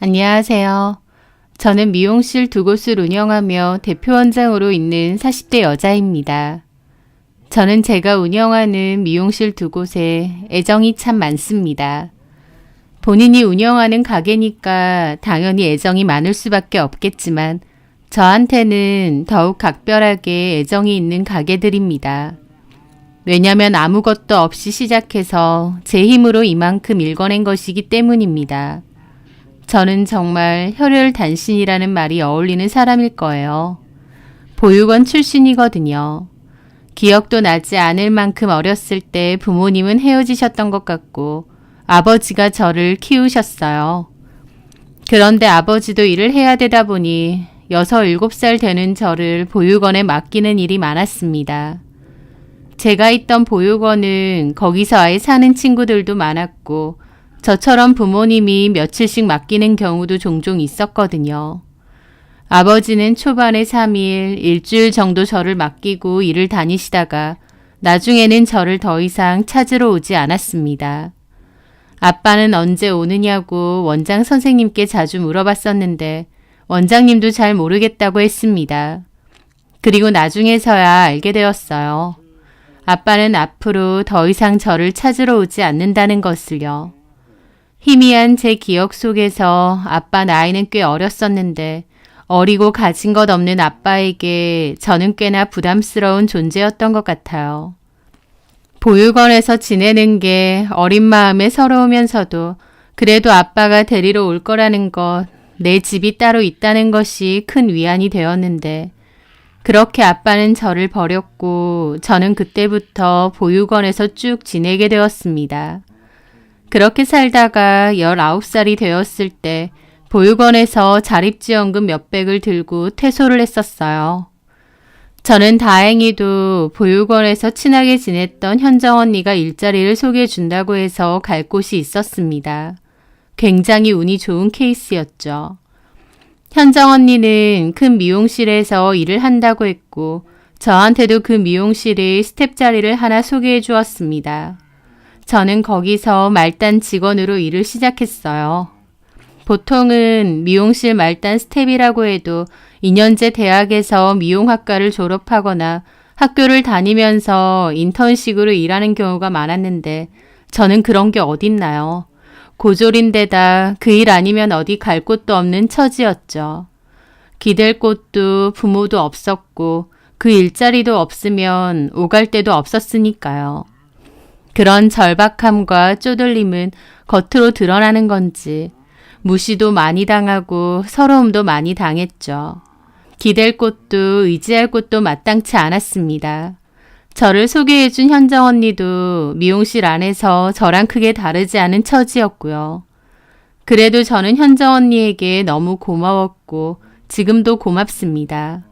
안녕하세요. 저는 미용실 두 곳을 운영하며 대표원장으로 있는 40대 여자입니다. 저는 제가 운영하는 미용실 두 곳에 애정이 참 많습니다. 본인이 운영하는 가게니까 당연히 애정이 많을 수밖에 없겠지만 저한테는 더욱 각별하게 애정이 있는 가게들입니다. 왜냐면 아무것도 없이 시작해서 제 힘으로 이만큼 일궈낸 것이기 때문입니다. 저는 정말 혈혈단신이라는 말이 어울리는 사람일 거예요. 보육원 출신이거든요. 기억도 나지 않을 만큼 어렸을 때 부모님은 헤어지셨던 것 같고 아버지가 저를 키우셨어요. 그런데 아버지도 일을 해야 되다 보니 6, 7살 되는 저를 보육원에 맡기는 일이 많았습니다. 제가 있던 보육원은 거기서 아예 사는 친구들도 많았고 저처럼 부모님이 며칠씩 맡기는 경우도 종종 있었거든요. 아버지는 초반에 3일, 일주일 정도 저를 맡기고 일을 다니시다가 나중에는 저를 더 이상 찾으러 오지 않았습니다. 아빠는 언제 오느냐고 원장 선생님께 자주 물어봤었는데 원장님도 잘 모르겠다고 했습니다. 그리고 나중에서야 알게 되었어요. 아빠는 앞으로 더 이상 저를 찾으러 오지 않는다는 것을요. 희미한 제 기억 속에서 아빠 나이는 꽤 어렸었는데 어리고 가진 것 없는 아빠에게 저는 꽤나 부담스러운 존재였던 것 같아요. 보육원에서 지내는 게 어린 마음에 서러우면서도 그래도 아빠가 데리러 올 거라는 것, 내 집이 따로 있다는 것이 큰 위안이 되었는데 그렇게 아빠는 저를 버렸고 저는 그때부터 보육원에서 쭉 지내게 되었습니다. 그렇게 살다가 19살이 되었을 때 보육원에서 자립지원금 몇백을 들고 퇴소를 했었어요. 저는 다행히도 보육원에서 친하게 지냈던 현정 언니가 일자리를 소개해 준다고 해서 갈 곳이 있었습니다. 굉장히 운이 좋은 케이스였죠. 현정 언니는 큰 미용실에서 일을 한다고 했고 저한테도 그 미용실의 스텝 자리를 하나 소개해 주었습니다. 저는 거기서 말단 직원으로 일을 시작했어요. 보통은 미용실 말단 스텝이라고 해도 2년제 대학에서 미용학과를 졸업하거나 학교를 다니면서 인턴식으로 일하는 경우가 많았는데 저는 그런 게 어딨나요? 고졸인데다 그 일 아니면 어디 갈 곳도 없는 처지였죠. 기댈 곳도 부모도 없었고 그 일자리도 없으면 오갈 데도 없었으니까요. 그런 절박함과 쪼들림은 겉으로 드러나는 건지 무시도 많이 당하고 서러움도 많이 당했죠. 기댈 곳도 의지할 곳도 마땅치 않았습니다. 저를 소개해준 현정 언니도 미용실 안에서 저랑 크게 다르지 않은 처지였고요. 그래도 저는 현정 언니에게 너무 고마웠고 지금도 고맙습니다.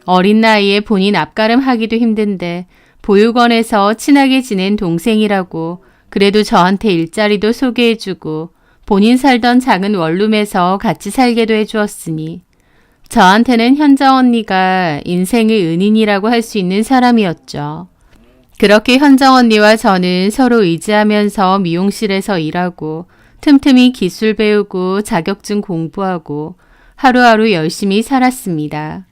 어린 나이에 본인 앞가름하기도 힘든데 보육원에서 친하게 지낸 동생이라고 그래도 저한테 일자리도 소개해주고 본인 살던 작은 원룸에서 같이 살게도 해주었으니 저한테는 현정 언니가 인생의 은인이라고 할 수 있는 사람이었죠. 그렇게 현정 언니와 저는 서로 의지하면서 미용실에서 일하고 틈틈이 기술 배우고 자격증 공부하고 하루하루 열심히 살았습니다.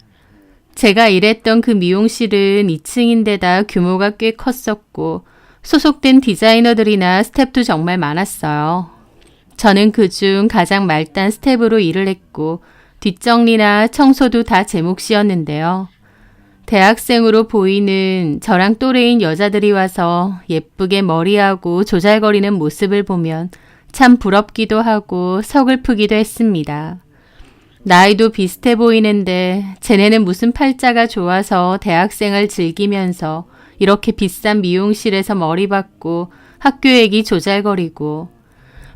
제가 일했던 그 미용실은 2층인데다 규모가 꽤 컸었고 소속된 디자이너들이나 스텝도 정말 많았어요. 저는 그중 가장 말단 스텝으로 일을 했고 뒷정리나 청소도 다 제 몫이었는데요. 대학생으로 보이는 저랑 또래인 여자들이 와서 예쁘게 머리하고 조잘거리는 모습을 보면 참 부럽기도 하고 서글프기도 했습니다. 나이도 비슷해 보이는데 쟤네는 무슨 팔자가 좋아서 대학생을 즐기면서 이렇게 비싼 미용실에서 머리 받고 학교 얘기 조잘거리고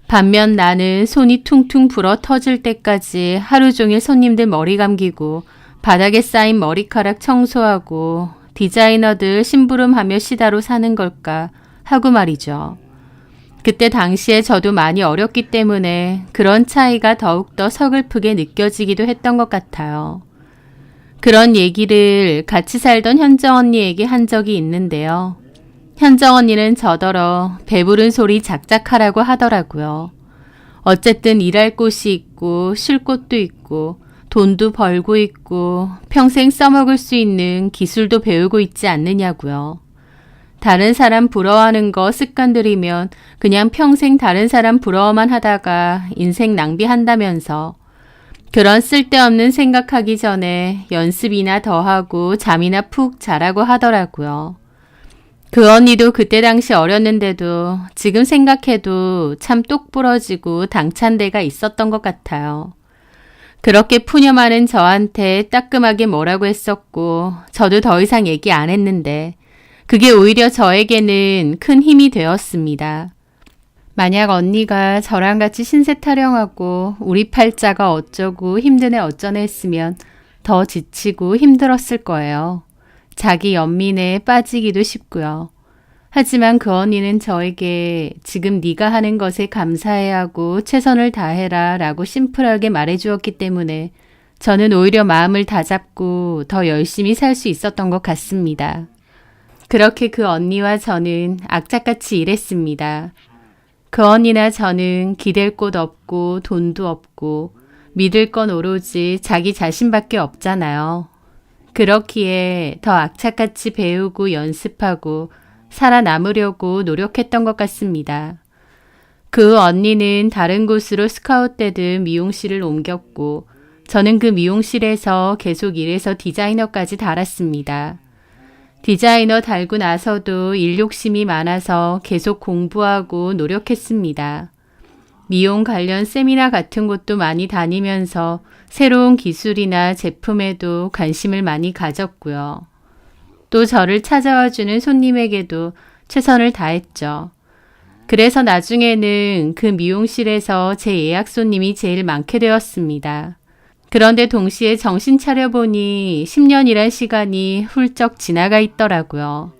반면 나는 손이 퉁퉁 불어 터질 때까지 하루 종일 손님들 머리 감기고 바닥에 쌓인 머리카락 청소하고 디자이너들 심부름하며 시다로 사는 걸까 하고 말이죠. 그때 당시에 저도 많이 어렸기 때문에 그런 차이가 더욱더 서글프게 느껴지기도 했던 것 같아요. 그런 얘기를 같이 살던 현정 언니에게 한 적이 있는데요. 현정 언니는 저더러 배부른 소리 작작하라고 하더라고요. 어쨌든 일할 곳이 있고 쉴 곳도 있고 돈도 벌고 있고 평생 써먹을 수 있는 기술도 배우고 있지 않느냐고요. 다른 사람 부러워하는 거 습관들이면 그냥 평생 다른 사람 부러워만 하다가 인생 낭비한다면서 그런 쓸데없는 생각하기 전에 연습이나 더 하고 잠이나 푹 자라고 하더라고요. 그 언니도 그때 당시 어렸는데도 지금 생각해도 참 똑부러지고 당찬 데가 있었던 것 같아요. 그렇게 푸념하는 저한테 따끔하게 뭐라고 했었고 저도 더 이상 얘기 안 했는데 그게 오히려 저에게는 큰 힘이 되었습니다. 만약 언니가 저랑 같이 신세 타령하고 우리 팔자가 어쩌고 힘드네 어쩌네 했으면 더 지치고 힘들었을 거예요. 자기 연민에 빠지기도 쉽고요. 하지만 그 언니는 저에게 지금 네가 하는 것에 감사해야 하고 최선을 다해라 라고 심플하게 말해주었기 때문에 저는 오히려 마음을 다잡고 더 열심히 살 수 있었던 것 같습니다. 그렇게 그 언니와 저는 악착같이 일했습니다. 그 언니나 저는 기댈 곳 없고 돈도 없고 믿을 건 오로지 자기 자신밖에 없잖아요. 그렇기에 더 악착같이 배우고 연습하고 살아남으려고 노력했던 것 같습니다. 그 언니는 다른 곳으로 스카웃되듯 미용실을 옮겼고 저는 그 미용실에서 계속 일해서 디자이너까지 달았습니다. 디자이너 달고 나서도 일 욕심이 많아서 계속 공부하고 노력했습니다. 미용 관련 세미나 같은 곳도 많이 다니면서 새로운 기술이나 제품에도 관심을 많이 가졌고요. 또 저를 찾아와 주는 손님에게도 최선을 다했죠. 그래서 나중에는 그 미용실에서 제 예약 손님이 제일 많게 되었습니다. 그런데 동시에 정신 차려보니 10년이란 시간이 훌쩍 지나가 있더라고요.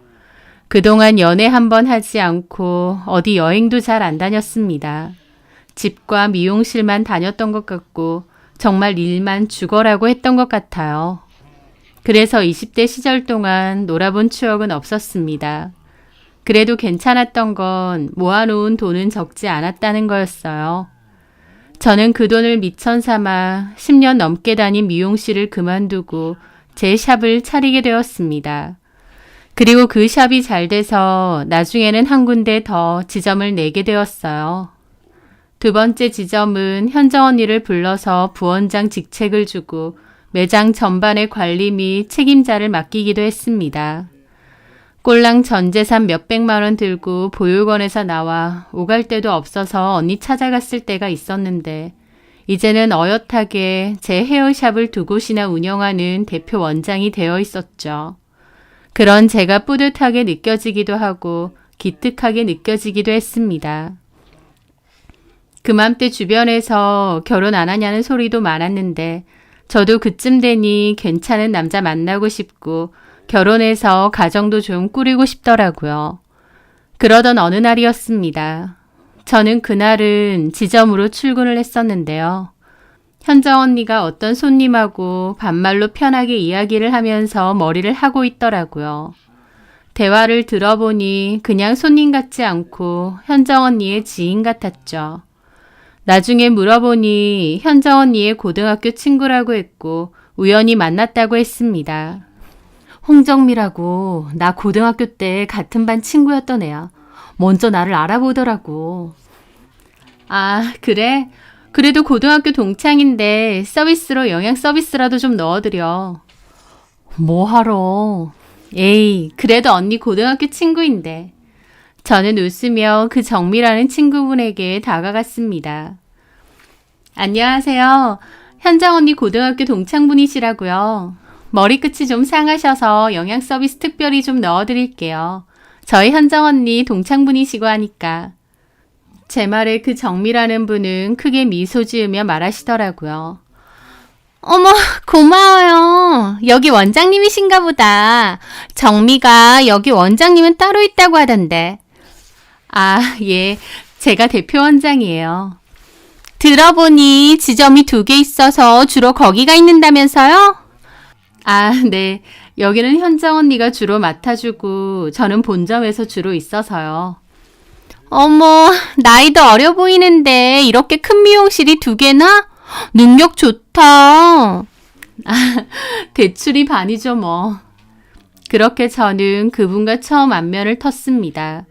그동안 연애 한 번 하지 않고 어디 여행도 잘 안 다녔습니다. 집과 미용실만 다녔던 것 같고 정말 일만 죽어라고 했던 것 같아요. 그래서 20대 시절 동안 놀아본 추억은 없었습니다. 그래도 괜찮았던 건 모아놓은 돈은 적지 않았다는 거였어요. 저는 그 돈을 미천 삼아 10년 넘게 다닌 미용실을 그만두고 제 샵을 차리게 되었습니다. 그리고 그 샵이 잘 돼서 나중에는 한 군데 더 지점을 내게 되었어요. 두 번째 지점은 현정 언니를 불러서 부원장 직책을 주고 매장 전반의 관리 및 책임자를 맡기기도 했습니다. 꼴랑 전 재산 몇백만 원 들고 보육원에서 나와 오갈 데도 없어서 언니 찾아갔을 때가 있었는데 이제는 어엿하게 제 헤어샵을 두 곳이나 운영하는 대표 원장이 되어 있었죠. 그런 제가 뿌듯하게 느껴지기도 하고 기특하게 느껴지기도 했습니다. 그맘때 주변에서 결혼 안 하냐는 소리도 많았는데 저도 그쯤 되니 괜찮은 남자 만나고 싶고 결혼해서 가정도 좀 꾸리고 싶더라고요. 그러던 어느 날이었습니다. 저는 그날은 지점으로 출근을 했었는데요. 현정 언니가 어떤 손님하고 반말로 편하게 이야기를 하면서 머리를 하고 있더라고요. 대화를 들어보니 그냥 손님 같지 않고 현정 언니의 지인 같았죠. 나중에 물어보니 현정 언니의 고등학교 친구라고 했고 우연히 만났다고 했습니다. 홍정미라고 나 고등학교 때 같은 반 친구였던 애야. 먼저 나를 알아보더라고. 아, 그래? 그래도 고등학교 동창인데 서비스로 영양 서비스라도 좀 넣어드려. 뭐하러? 에이, 그래도 언니 고등학교 친구인데. 저는 웃으며 그 정미라는 친구분에게 다가갔습니다. 안녕하세요. 현정 언니 고등학교 동창분이시라고요. 머리끝이 좀 상하셔서 영양 서비스 특별히 좀 넣어드릴게요. 저희 현정 언니 동창분이시고 하니까. 제 말에 그 정미라는 분은 크게 미소 지으며 말하시더라고요. 어머, 고마워요. 여기 원장님이신가 보다. 정미가 여기 원장님은 따로 있다고 하던데. 아, 예. 제가 대표 원장이에요. 들어보니 지점이 2개 있어서 주로 거기가 있는다면서요? 아, 네. 여기는 현정 언니가 주로 맡아주고 저는 본점에서 주로 있어서요. 어머, 나이도 어려 보이는데 이렇게 큰 미용실이 2개나? 능력 좋다. 대출이 반이죠 뭐. 그렇게 저는 그분과 처음 안면을 텄습니다.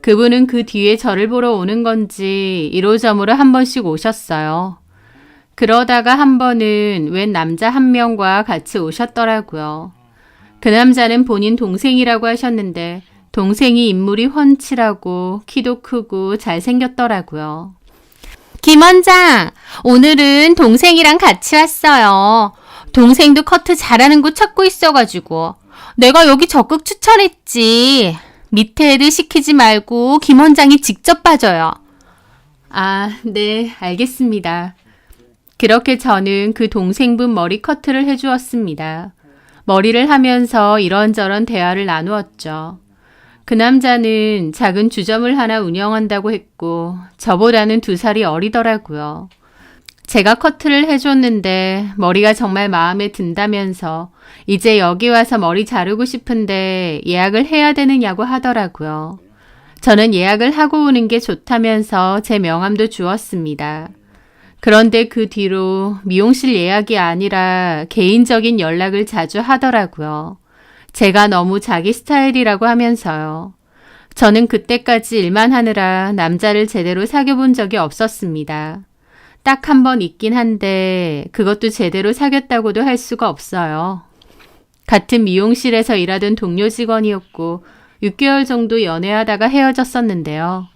그분은 그 뒤에 저를 보러 오는 건지 이로저로로 한 번씩 오셨어요. 그러다가 한 번은 웬 남자 한 명과 같이 오셨더라고요. 그 남자는 본인 동생이라고 하셨는데 동생이 인물이 훤칠하고 키도 크고 잘생겼더라고요. 김 원장, 오늘은 동생이랑 같이 왔어요. 동생도 커트 잘하는 곳 찾고 있어가지고 내가 여기 적극 추천했지. 밑에 애들 시키지 말고 김 원장이 직접 봐줘요. 아, 네, 알겠습니다. 그렇게 저는 그 동생분 머리 커트를 해주었습니다. 머리를 하면서 이런저런 대화를 나누었죠. 그 남자는 작은 주점을 하나 운영한다고 했고 저보다는 2살이 어리더라고요. 제가 커트를 해줬는데 머리가 정말 마음에 든다면서 이제 여기 와서 머리 자르고 싶은데 예약을 해야 되느냐고 하더라고요. 저는 예약을 하고 오는 게 좋다면서 제 명함도 주었습니다. 그런데 그 뒤로 미용실 예약이 아니라 개인적인 연락을 자주 하더라고요. 제가 너무 자기 스타일이라고 하면서요. 저는 그때까지 일만 하느라 남자를 제대로 사귀어본 적이 없었습니다. 딱 한 번 있긴 한데 그것도 제대로 사귀었다고도 할 수가 없어요. 같은 미용실에서 일하던 동료 직원이었고 6개월 정도 연애하다가 헤어졌었는데요.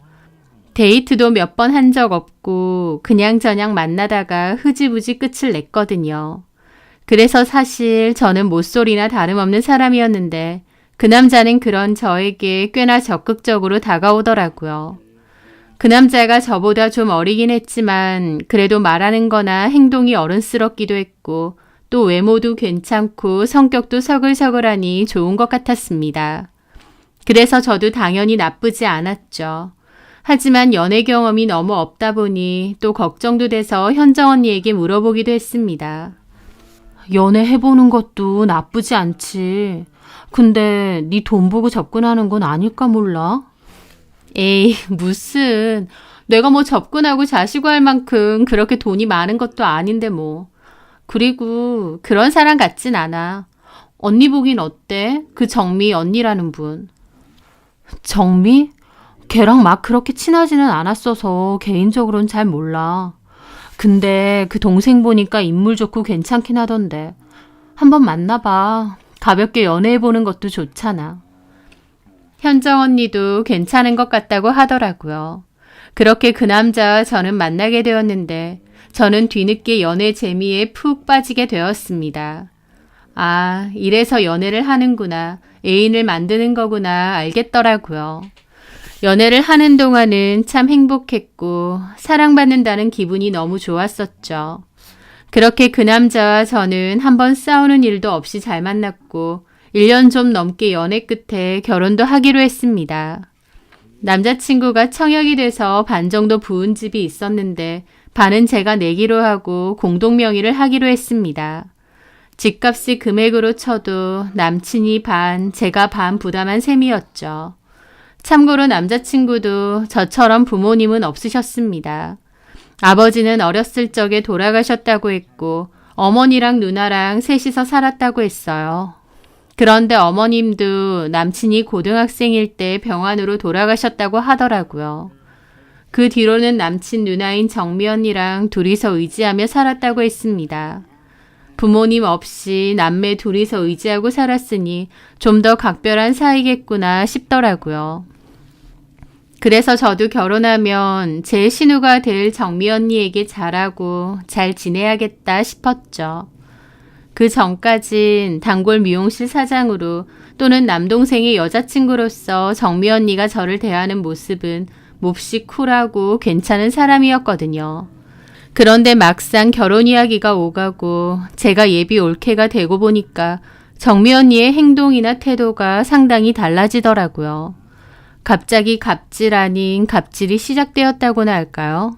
데이트도 몇 번 한 적 없고 그냥저냥 만나다가 흐지부지 끝을 냈거든요. 그래서 사실 저는 모쏠이나 다름없는 사람이었는데 그 남자는 그런 저에게 꽤나 적극적으로 다가오더라고요. 그 남자가 저보다 좀 어리긴 했지만 그래도 말하는 거나 행동이 어른스럽기도 했고 또 외모도 괜찮고 성격도 서글서글하니 좋은 것 같았습니다. 그래서 저도 당연히 나쁘지 않았죠. 하지만 연애 경험이 너무 없다 보니 또 걱정도 돼서 현정 언니에게 물어보기도 했습니다. 연애해보는 것도 나쁘지 않지. 근데 네 돈 보고 접근하는 건 아닐까 몰라? 에이, 무슨. 내가 뭐 접근하고 자시고 할 만큼 그렇게 돈이 많은 것도 아닌데 뭐. 그리고 그런 사람 같진 않아. 언니 보긴 어때? 그 정미 언니라는 분. 정미? 걔랑 막 그렇게 친하지는 않았어서 개인적으로는 잘 몰라. 근데 그 동생 보니까 인물 좋고 괜찮긴 하던데. 한번 만나봐. 가볍게 연애해보는 것도 좋잖아. 현정 언니도 괜찮은 것 같다고 하더라고요. 그렇게 그 남자와 저는 만나게 되었는데 저는 뒤늦게 연애 재미에 푹 빠지게 되었습니다. 아, 이래서 연애를 하는구나. 애인을 만드는 거구나 알겠더라고요. 연애를 하는 동안은 참 행복했고 사랑받는다는 기분이 너무 좋았었죠. 그렇게 그 남자와 저는 한번 싸우는 일도 없이 잘 만났고 1년 좀 넘게 연애 끝에 결혼도 하기로 했습니다. 남자친구가 청약이 돼서 반 정도 부은 집이 있었는데 반은 제가 내기로 하고 공동명의를 하기로 했습니다. 집값이 금액으로 쳐도 남친이 반, 제가 반 부담한 셈이었죠. 참고로 남자친구도 저처럼 부모님은 없으셨습니다. 아버지는 어렸을 적에 돌아가셨다고 했고 어머니랑 누나랑 셋이서 살았다고 했어요. 그런데 어머님도 남친이 고등학생일 때 병환으로 돌아가셨다고 하더라고요. 그 뒤로는 남친 누나인 정미 언니랑 둘이서 의지하며 살았다고 했습니다. 부모님 없이 남매 둘이서 의지하고 살았으니 좀 더 각별한 사이겠구나 싶더라고요. 그래서 저도 결혼하면 제 신우가 될 정미 언니에게 잘하고 잘 지내야겠다 싶었죠. 그 전까진 단골 미용실 사장으로 또는 남동생의 여자친구로서 정미 언니가 저를 대하는 모습은 몹시 쿨하고 괜찮은 사람이었거든요. 그런데 막상 결혼 이야기가 오가고 제가 예비 올케가 되고 보니까 정미 언니의 행동이나 태도가 상당히 달라지더라고요. 갑자기 갑질 아닌 갑질이 시작되었다고나 할까요?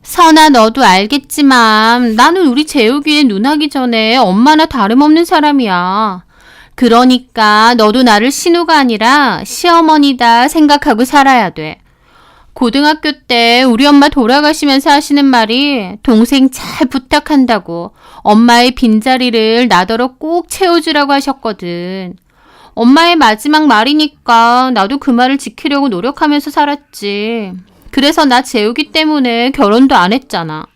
선아, 너도 알겠지만 나는 우리 재욱이의 누나기 전에 엄마나 다름없는 사람이야. 그러니까 너도 나를 신우가 아니라 시어머니다 생각하고 살아야 돼. 고등학교 때 우리 엄마 돌아가시면서 하시는 말이 동생 잘 부탁한다고 엄마의 빈자리를 나더러 꼭 채워주라고 하셨거든. 엄마의 마지막 말이니까 나도 그 말을 지키려고 노력하면서 살았지. 그래서 나 재우기 때문에 결혼도 안 했잖아.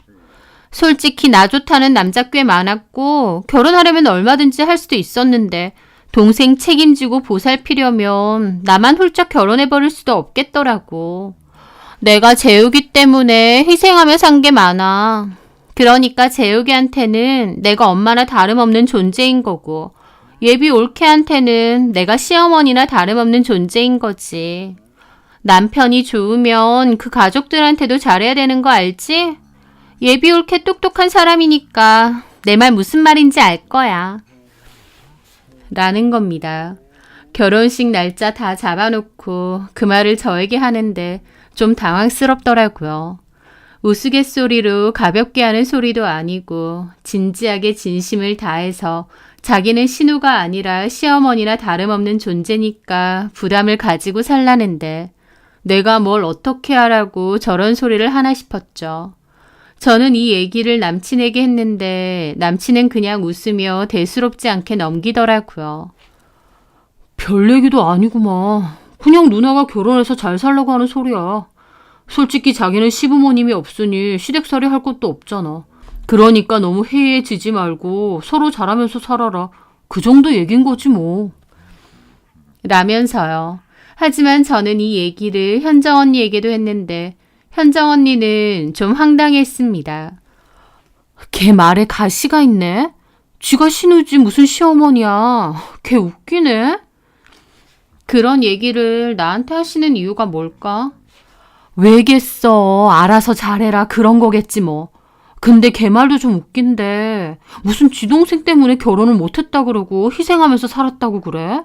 솔직히 나 좋다는 남자 꽤 많았고 결혼하려면 얼마든지 할 수도 있었는데 동생 책임지고 보살피려면 나만 훌쩍 결혼해버릴 수도 없겠더라고. 내가 재욱이 때문에 희생하며 산 게 많아. 그러니까 재욱이한테는 내가 엄마나 다름없는 존재인 거고 예비 올케한테는 내가 시어머니나 다름없는 존재인 거지. 남편이 좋으면 그 가족들한테도 잘해야 되는 거 알지? 예비 올케 똑똑한 사람이니까 내 말 무슨 말인지 알 거야. 라는 겁니다. 결혼식 날짜 다 잡아놓고 그 말을 저에게 하는데 좀 당황스럽더라고요. 우스갯소리로 가볍게 하는 소리도 아니고 진지하게 진심을 다해서 자기는 신우가 아니라 시어머니나 다름없는 존재니까 부담을 가지고 살라는데 내가 뭘 어떻게 하라고 저런 소리를 하나 싶었죠. 저는 이 얘기를 남친에게 했는데 남친은 그냥 웃으며 대수롭지 않게 넘기더라고요. 별 얘기도 아니구만. 그냥 누나가 결혼해서 잘 살라고 하는 소리야. 솔직히 자기는 시부모님이 없으니 시댁살이 할 것도 없잖아. 그러니까 너무 해이해지지 말고 서로 잘하면서 살아라. 그 정도 얘긴 거지 뭐. 라면서요. 하지만 저는 이 얘기를 현정 언니에게도 했는데 현정 언니는 좀 황당했습니다. 걔 말에 가시가 있네. 쥐가 신우지 무슨 시어머니야. 걔 웃기네. 그런 얘기를 나한테 하시는 이유가 뭘까? 왜겠어. 알아서 잘해라. 그런 거겠지 뭐. 근데 걔 말도 좀 웃긴데 무슨 쥐 동생 때문에 결혼을 못했다 그러고 희생하면서 살았다고 그래?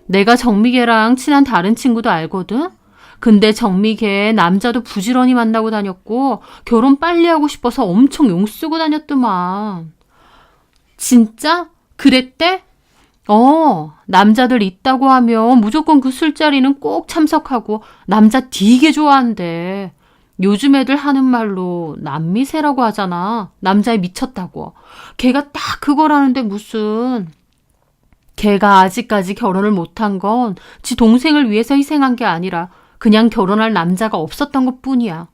내가 정미애랑 친한 다른 친구도 알거든? 근데 정미애 남자도 부지런히 만나고 다녔고 결혼 빨리 하고 싶어서 엄청 용쓰고 다녔더만. 진짜? 그랬대? 남자들 있다고 하면 무조건 그 술자리는 꼭 참석하고 남자 되게 좋아한대. 요즘 애들 하는 말로 남미새라고 하잖아. 남자에 미쳤다고. 걔가 딱 그거라는데 무슨. 걔가 아직까지 결혼을 못한 건 지 동생을 위해서 희생한 게 아니라 그냥 결혼할 남자가 없었던 것뿐이야.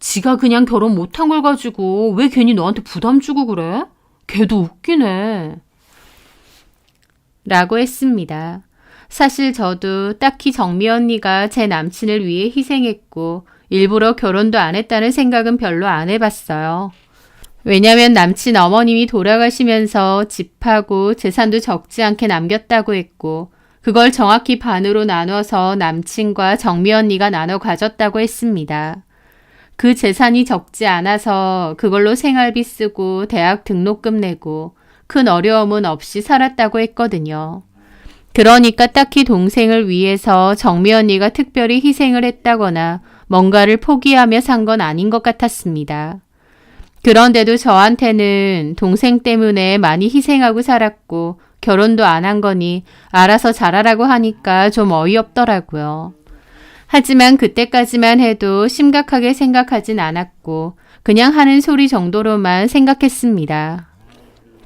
지가 그냥 결혼 못한 걸 가지고 왜 괜히 너한테 부담 주고 그래? 걔도 웃기네. 라고 했습니다. 사실 저도 딱히 정미 언니가 제 남친을 위해 희생했고 일부러 결혼도 안 했다는 생각은 별로 안 해봤어요. 왜냐면 남친 어머님이 돌아가시면서 집하고 재산도 적지 않게 남겼다고 했고 그걸 정확히 반으로 나눠서 남친과 정미 언니가 나눠 가졌다고 했습니다. 그 재산이 적지 않아서 그걸로 생활비 쓰고 대학 등록금 내고 큰 어려움은 없이 살았다고 했거든요. 그러니까 딱히 동생을 위해서 정미 언니가 특별히 희생을 했다거나 뭔가를 포기하며 산 건 아닌 것 같았습니다. 그런데도 저한테는 동생 때문에 많이 희생하고 살았고 결혼도 안 한 거니 알아서 잘하라고 하니까 좀 어이없더라고요. 하지만 그때까지만 해도 심각하게 생각하진 않았고 그냥 하는 소리 정도로만 생각했습니다.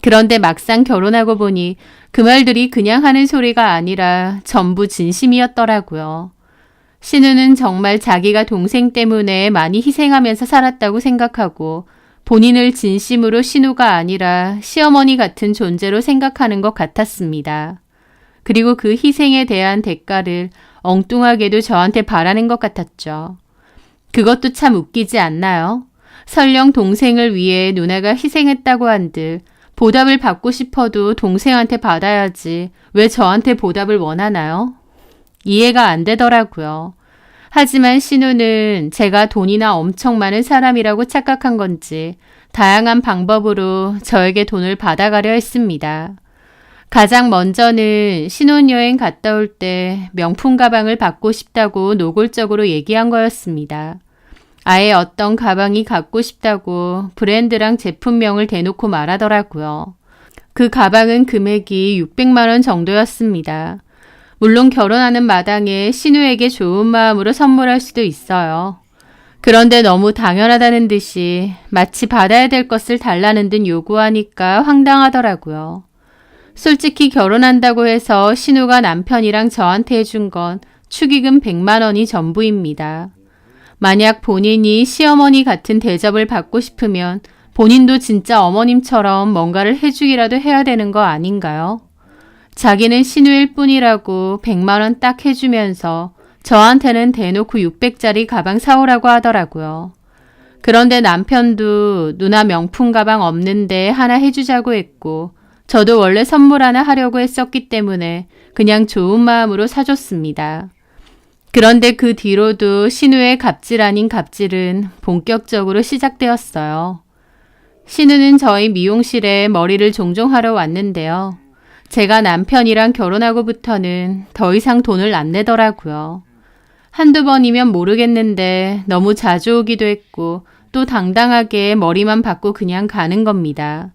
그런데 막상 결혼하고 보니 그 말들이 그냥 하는 소리가 아니라 전부 진심이었더라고요. 신우는 정말 자기가 동생 때문에 많이 희생하면서 살았다고 생각하고 본인을 진심으로 신우가 아니라 시어머니 같은 존재로 생각하는 것 같았습니다. 그리고 그 희생에 대한 대가를 엉뚱하게도 저한테 바라는 것 같았죠. 그것도 참 웃기지 않나요? 설령 동생을 위해 누나가 희생했다고 한들 보답을 받고 싶어도 동생한테 받아야지 왜 저한테 보답을 원하나요? 이해가 안 되더라고요. 하지만 신우는 제가 돈이나 엄청 많은 사람이라고 착각한 건지 다양한 방법으로 저에게 돈을 받아가려 했습니다. 가장 먼저는 신혼여행 갔다 올 때 명품 가방을 받고 싶다고 노골적으로 얘기한 거였습니다. 아예 어떤 가방이 갖고 싶다고 브랜드랑 제품명을 대놓고 말하더라고요. 그 가방은 금액이 600만 원 정도였습니다. 물론 결혼하는 마당에 신우에게 좋은 마음으로 선물할 수도 있어요. 그런데 너무 당연하다는 듯이 마치 받아야 될 것을 달라는 듯 요구하니까 황당하더라고요. 솔직히 결혼한다고 해서 신우가 남편이랑 저한테 해준 건 축의금 100만 원이 전부입니다. 만약 본인이 시어머니 같은 대접을 받고 싶으면 본인도 진짜 어머님처럼 뭔가를 해주기라도 해야 되는 거 아닌가요? 자기는 신우일 뿐이라고 100만 원 딱 해주면서 저한테는 대놓고 600짜리 가방 사오라고 하더라고요. 그런데 남편도 누나 명품 가방 없는데 하나 해주자고 했고 저도 원래 선물 하나 하려고 했었기 때문에 그냥 좋은 마음으로 사줬습니다. 그런데 그 뒤로도 신우의 갑질 아닌 갑질은 본격적으로 시작되었어요. 신우는 저희 미용실에 머리를 종종 하러 왔는데요. 제가 남편이랑 결혼하고부터는 더 이상 돈을 안 내더라고요. 한두 번이면 모르겠는데 너무 자주 오기도 했고 또 당당하게 머리만 받고 그냥 가는 겁니다.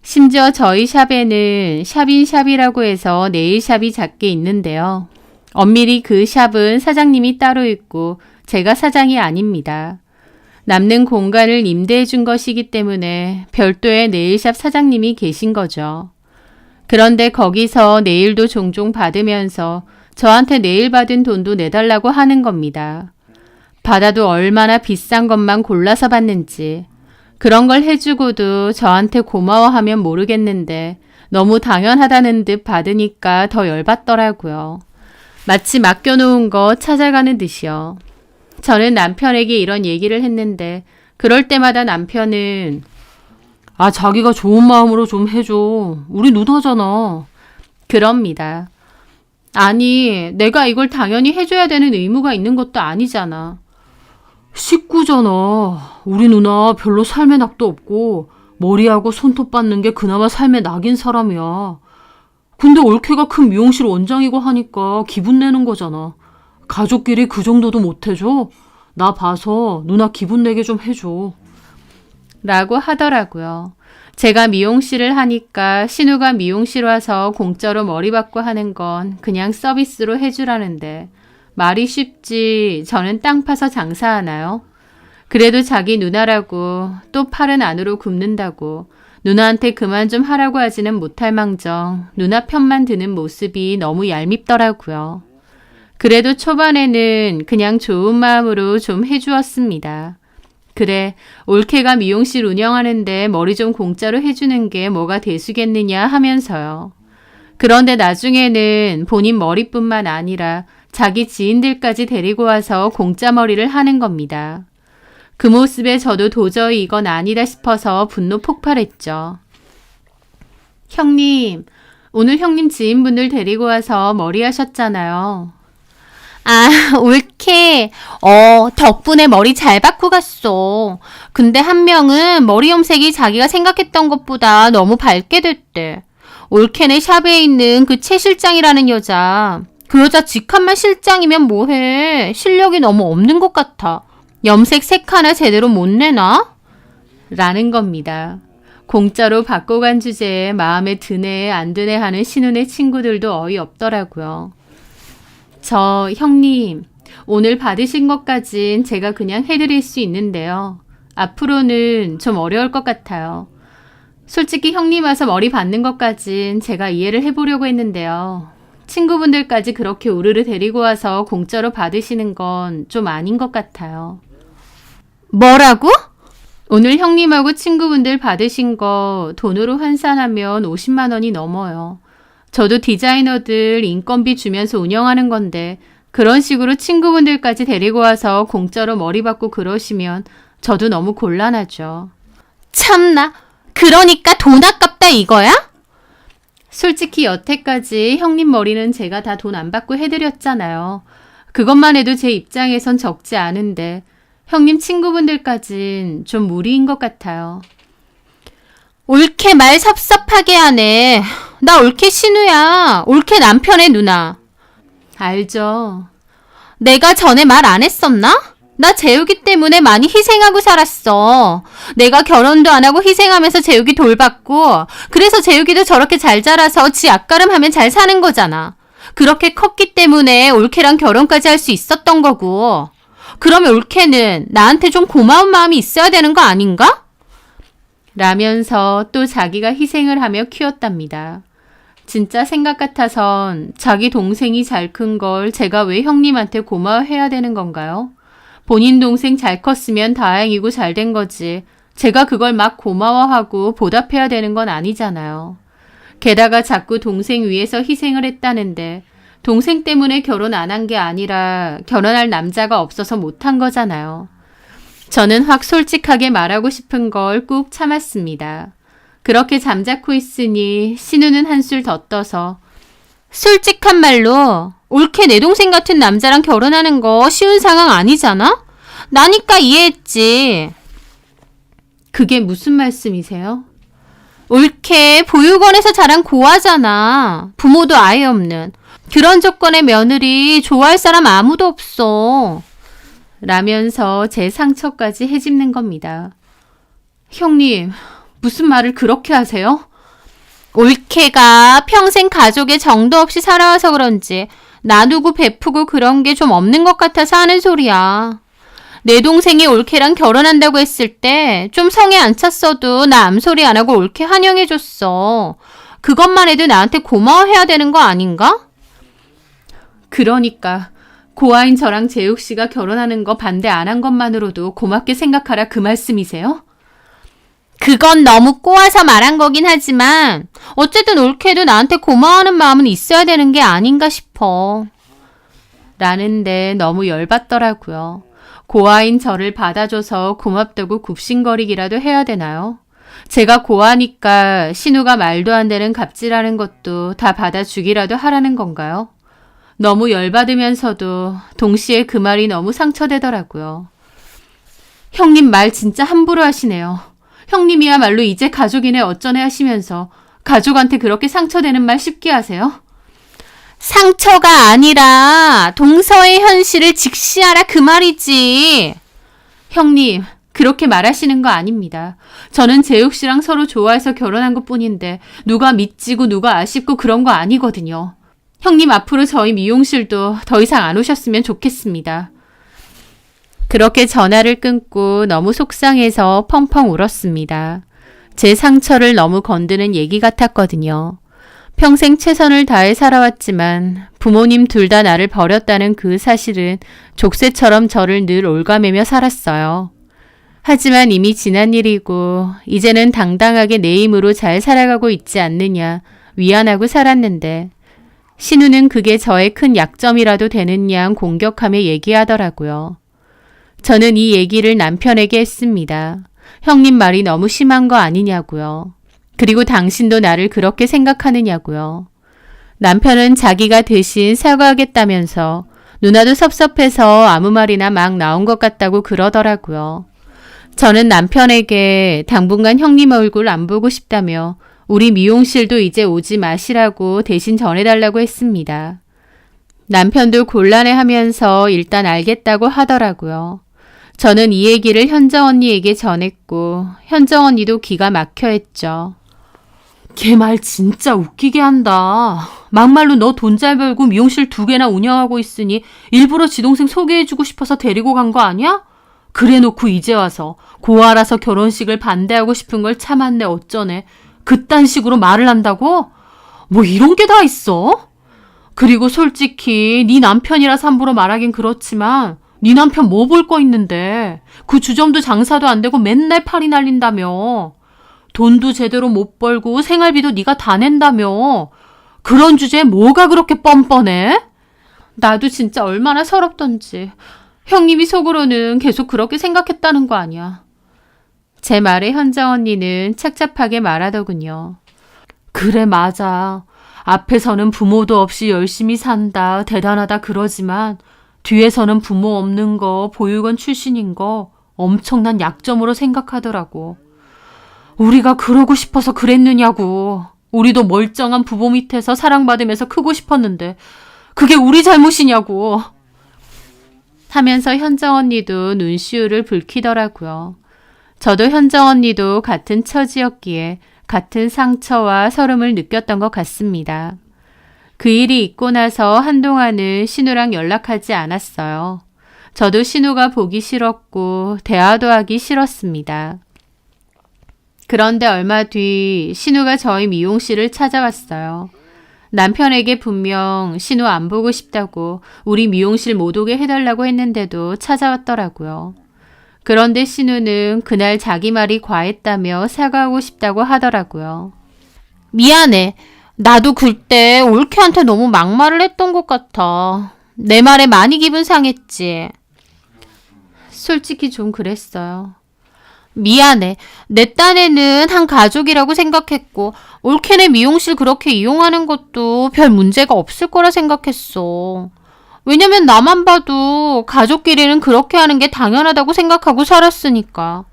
심지어 저희 샵에는 샵인샵이라고 해서 네일샵이 작게 있는데요. 엄밀히 그 샵은 사장님이 따로 있고 제가 사장이 아닙니다. 남는 공간을 임대해 준 것이기 때문에 별도의 네일샵 사장님이 계신 거죠. 그런데 거기서 네일도 종종 받으면서 저한테 네일 받은 돈도 내달라고 하는 겁니다. 받아도 얼마나 비싼 것만 골라서 받는지. 그런 걸 해주고도 저한테 고마워하면 모르겠는데 너무 당연하다는 듯 받으니까 더 열받더라고요. 마치 맡겨놓은 거 찾아가는 듯이요. 저는 남편에게 이런 얘기를 했는데 그럴 때마다 남편은 자기가 좋은 마음으로 좀 해줘. 우리 누나잖아. 그럽니다. 아니, 내가 이걸 당연히 해줘야 되는 의무가 있는 것도 아니잖아. 식구잖아. 우리 누나 별로 삶의 낙도 없고 머리하고 손톱 받는 게 그나마 삶의 낙인 사람이야. 근데 올케가 큰 미용실 원장이고 하니까 기분 내는 거잖아. 가족끼리 그 정도도 못 해줘? 나 봐서 누나 기분 내게 좀 해줘. 라고 하더라고요. 제가 미용실을 하니까 신우가 미용실 와서 공짜로 머리 받고 하는 건 그냥 서비스로 해주라는데 말이 쉽지 저는 땅 파서 장사하나요? 그래도 자기 누나라고 또 팔은 안으로 굽는다고 누나한테 그만 좀 하라고 하지는 못할 망정 누나 편만 드는 모습이 너무 얄밉더라고요. 그래도 초반에는 그냥 좋은 마음으로 좀 해주었습니다. 그래, 올케가 미용실 운영하는데 머리 좀 공짜로 해주는 게 뭐가 대수겠느냐 하면서요. 그런데 나중에는 본인 머리뿐만 아니라 자기 지인들까지 데리고 와서 공짜 머리를 하는 겁니다. 그 모습에 저도 도저히 이건 아니다 싶어서 분노 폭발했죠. 형님, 오늘 형님 지인분들 데리고 와서 머리 하셨잖아요. 올케. 덕분에 머리 잘 받고 갔어. 근데 한 명은 머리 염색이 자기가 생각했던 것보다 너무 밝게 됐대. 올케네 샵에 있는 그 최 실장이라는 여자. 그 여자 직함만 실장이면 뭐해. 실력이 너무 없는 것 같아. 염색 색 하나 제대로 못 내나? 라는 겁니다. 공짜로 받고 간 주제에 마음에 드네 안 드네 하는 신우네 친구들도 어이없더라고요. 저 형님, 오늘 받으신 것까진 제가 그냥 해드릴 수 있는데요. 앞으로는 좀 어려울 것 같아요. 솔직히 형님 와서 머리 받는 것까진 제가 이해를 해보려고 했는데요. 친구분들까지 그렇게 우르르 데리고 와서 공짜로 받으시는 건 좀 아닌 것 같아요. 뭐라고? 오늘 형님하고 친구분들 받으신 거 돈으로 환산하면 50만 원이 넘어요. 저도 디자이너들 인건비 주면서 운영하는 건데 그런 식으로 친구분들까지 데리고 와서 공짜로 머리 받고 그러시면 저도 너무 곤란하죠. 참나, 그러니까 돈 아깝다 이거야? 솔직히 여태까지 형님 머리는 제가 다 돈 안 받고 해드렸잖아요. 그것만 해도 제 입장에선 적지 않은데 형님 친구분들까진 좀 무리인 것 같아요. 올케 말 섭섭하게 하네. 나 올케 신우야. 올케 남편의 누나. 알죠. 내가 전에 말 안 했었나? 나 재욱이 때문에 많이 희생하고 살았어. 내가 결혼도 안 하고 희생하면서 재욱이 돌봤고, 그래서 재욱이도 저렇게 잘 자라서 지 앞가름하면 잘 사는 거잖아. 그렇게 컸기 때문에 올케랑 결혼까지 할 수 있었던 거고. 그러면 올케는 나한테 좀 고마운 마음이 있어야 되는 거 아닌가? 라면서 또 자기가 희생을 하며 키웠답니다. 진짜 생각 같아선 자기 동생이 잘 큰 걸 제가 왜 형님한테 고마워해야 되는 건가요? 본인 동생 잘 컸으면 다행이고 잘 된 거지. 제가 그걸 막 고마워하고 보답해야 되는 건 아니잖아요. 게다가 자꾸 동생 위해서 희생을 했다는데 동생 때문에 결혼 안 한 게 아니라 결혼할 남자가 없어서 못한 거잖아요. 저는 확 솔직하게 말하고 싶은 걸 꾹 참았습니다. 그렇게 잠자코 있으니 신우는 한술 더 떠서 솔직한 말로 올케 내 동생 같은 남자랑 결혼하는 거 쉬운 상황 아니잖아? 나니까 이해했지. 그게 무슨 말씀이세요? 올케 보육원에서 자란 고아잖아. 부모도 아예 없는. 그런 조건의 며느리 좋아할 사람 아무도 없어. 라면서 제 상처까지 헤집는 겁니다. 형님, 무슨 말을 그렇게 하세요? 올케가 평생 가족의 정도 없이 살아와서 그런지 나누고 베푸고 그런 게 좀 없는 것 같아서 하는 소리야. 내 동생이 올케랑 결혼한다고 했을 때 좀 성에 안 찼어도 나 암소리 안 하고 올케 환영해줬어. 그것만 해도 나한테 고마워해야 되는 거 아닌가? 그러니까 고아인 저랑 재욱 씨가 결혼하는 거 반대 안 한 것만으로도 고맙게 생각하라 그 말씀이세요? 그건 너무 꼬아서 말한 거긴 하지만 어쨌든 올케도 나한테 고마워하는 마음은 있어야 되는 게 아닌가 싶어. 라는데 너무 열받더라고요. 고아인 저를 받아줘서 고맙다고 굽신거리기라도 해야 되나요? 제가 고아니까 신우가 말도 안 되는 갑질하는 것도 다 받아주기라도 하라는 건가요? 너무 열받으면서도 동시에 그 말이 너무 상처되더라고요. 형님 말 진짜 함부로 하시네요. 형님이야말로 이제 가족이네 어쩌네 하시면서 가족한테 그렇게 상처되는 말 쉽게 하세요? 상처가 아니라 동서의 현실을 직시하라 그 말이지. 형님, 그렇게 말하시는 거 아닙니다. 저는 재욱 씨랑 서로 좋아해서 결혼한 것뿐인데 누가 미치고 누가 아쉽고 그런 거 아니거든요. 형님 앞으로 저희 미용실도 더 이상 안 오셨으면 좋겠습니다. 그렇게 전화를 끊고 너무 속상해서 펑펑 울었습니다. 제 상처를 너무 건드는 얘기 같았거든요. 평생 최선을 다해 살아왔지만 부모님 둘 다 나를 버렸다는 그 사실은 족쇄처럼 저를 늘 올가매며 살았어요. 하지만 이미 지난 일이고 이제는 당당하게 내 힘으로 잘 살아가고 있지 않느냐 위안하고 살았는데 신우는 그게 저의 큰 약점이라도 되는 양 공격하며 얘기하더라고요. 저는 이 얘기를 남편에게 했습니다. 형님 말이 너무 심한 거 아니냐고요. 그리고 당신도 나를 그렇게 생각하느냐고요. 남편은 자기가 대신 사과하겠다면서 누나도 섭섭해서 아무 말이나 막 나온 것 같다고 그러더라고요. 저는 남편에게 당분간 형님 얼굴 안 보고 싶다며 우리 미용실도 이제 오지 마시라고 대신 전해달라고 했습니다. 남편도 곤란해하면서 일단 알겠다고 하더라고요. 저는 이 얘기를 현정 언니에게 전했고 현정 언니도 기가 막혀 했죠. 걔 말 진짜 웃기게 한다. 막말로 너 돈 잘 벌고 미용실 2개나 운영하고 있으니 일부러 지 동생 소개해주고 싶어서 데리고 간 거 아니야? 그래놓고 이제 와서 고아라서 결혼식을 반대하고 싶은 걸 참았네 어쩌네. 그딴 식으로 말을 한다고? 뭐 이런 게 다 있어? 그리고 솔직히 네 남편이라서 함부로 말하긴 그렇지만 네 남편 뭐 볼 거 있는데 그 주점도 장사도 안 되고 맨날 팔이 날린다며. 돈도 제대로 못 벌고 생활비도 네가 다 낸다며. 그런 주제에 뭐가 그렇게 뻔뻔해? 나도 진짜 얼마나 서럽던지. 형님이 속으로는 계속 그렇게 생각했다는 거 아니야. 제 말에 현정 언니는 착잡하게 말하더군요. 그래 맞아. 앞에서는 부모도 없이 열심히 산다, 대단하다 그러지만 뒤에서는 부모 없는 거, 보육원 출신인 거 엄청난 약점으로 생각하더라고. 우리가 그러고 싶어서 그랬느냐고. 우리도 멀쩡한 부모 밑에서 사랑받으면서 크고 싶었는데 그게 우리 잘못이냐고. 하면서 현정 언니도 눈시울을 붉히더라고요. 저도 현정 언니도 같은 처지였기에 같은 상처와 서름을 느꼈던 것 같습니다. 그 일이 있고 나서 한동안은 신우랑 연락하지 않았어요. 저도 신우가 보기 싫었고 대화도 하기 싫었습니다. 그런데 얼마 뒤 신우가 저희 미용실을 찾아왔어요. 남편에게 분명 신우 안 보고 싶다고 우리 미용실 못 오게 해달라고 했는데도 찾아왔더라고요. 그런데 신우는 그날 자기 말이 과했다며 사과하고 싶다고 하더라고요. 미안해. 나도 그때 올케한테 너무 막말을 했던 것 같아. 내 말에 많이 기분 상했지. 솔직히 좀 그랬어요. 미안해. 내 딴에는 한 가족이라고 생각했고 올케네 미용실 그렇게 이용하는 것도 별 문제가 없을 거라 생각했어. 왜냐면 나만 봐도 가족끼리는 그렇게 하는 게 당연하다고 생각하고 살았으니까.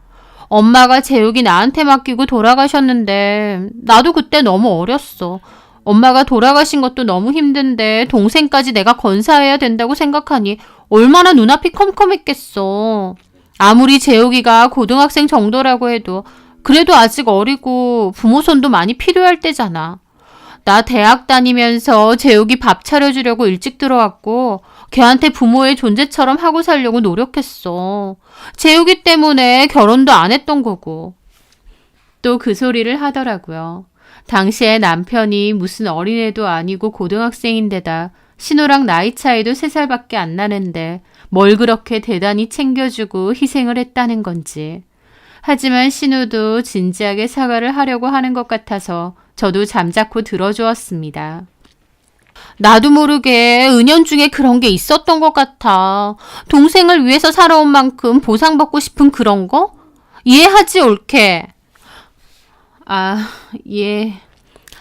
엄마가 재욱이 나한테 맡기고 돌아가셨는데 나도 그때 너무 어렸어. 엄마가 돌아가신 것도 너무 힘든데 동생까지 내가 건사해야 된다고 생각하니 얼마나 눈앞이 컴컴했겠어. 아무리 재욱이가 고등학생 정도라고 해도 그래도 아직 어리고 부모 손도 많이 필요할 때잖아. 나 대학 다니면서 재욱이 밥 차려주려고 일찍 들어왔고 걔한테 부모의 존재처럼 하고 살려고 노력했어. 재욱이 때문에 결혼도 안 했던 거고. 또 그 소리를 하더라고요. 당시에 남편이 무슨 어린애도 아니고 고등학생인데다 신우랑 나이 차이도 3살밖에 안 나는데 뭘 그렇게 대단히 챙겨주고 희생을 했다는 건지. 하지만 신우도 진지하게 사과를 하려고 하는 것 같아서 저도 잠자코 들어주었습니다. 나도 모르게 은연중에 그런 게 있었던 것 같아. 동생을 위해서 살아온 만큼 보상받고 싶은 그런 거? 이해하지, 올케? 예.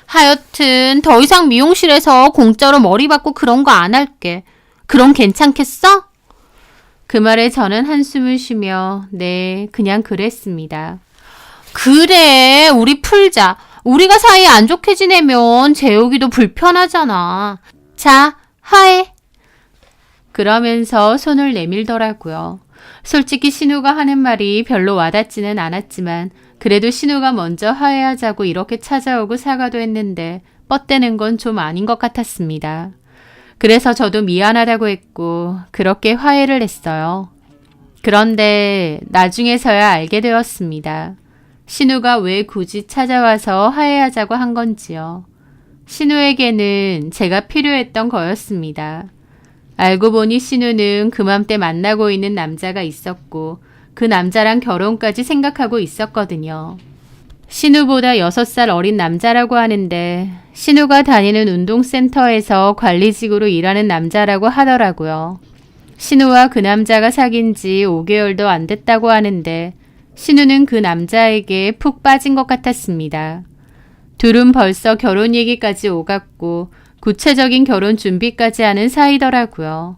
하여튼 더 이상 미용실에서 공짜로 머리 받고 그런 거 안 할게. 그럼 괜찮겠어? 그 말에 저는 한숨을 쉬며 네, 그냥 그랬습니다. 그래, 우리 풀자. 우리가 사이 안 좋게 지내면 재욱이도 불편하잖아. 자, 하해. 그러면서 손을 내밀더라고요. 솔직히 신우가 하는 말이 별로 와닿지는 않았지만 그래도 신우가 먼저 화해하자고 이렇게 찾아오고 사과도 했는데 뻗대는 건 좀 아닌 것 같았습니다. 그래서 저도 미안하다고 했고 그렇게 화해를 했어요. 그런데 나중에서야 알게 되었습니다. 신우가 왜 굳이 찾아와서 화해하자고 한 건지요. 신우에게는 제가 필요했던 거였습니다. 알고 보니 신우는 그맘때 만나고 있는 남자가 있었고 그 남자랑 결혼까지 생각하고 있었거든요. 신우보다 6살 어린 남자라고 하는데 신우가 다니는 운동센터에서 관리직으로 일하는 남자라고 하더라고요. 신우와 그 남자가 사귄 지 5개월도 안 됐다고 하는데 신우는 그 남자에게 푹 빠진 것 같았습니다. 둘은 벌써 결혼 얘기까지 오갔고 구체적인 결혼 준비까지 하는 사이더라고요.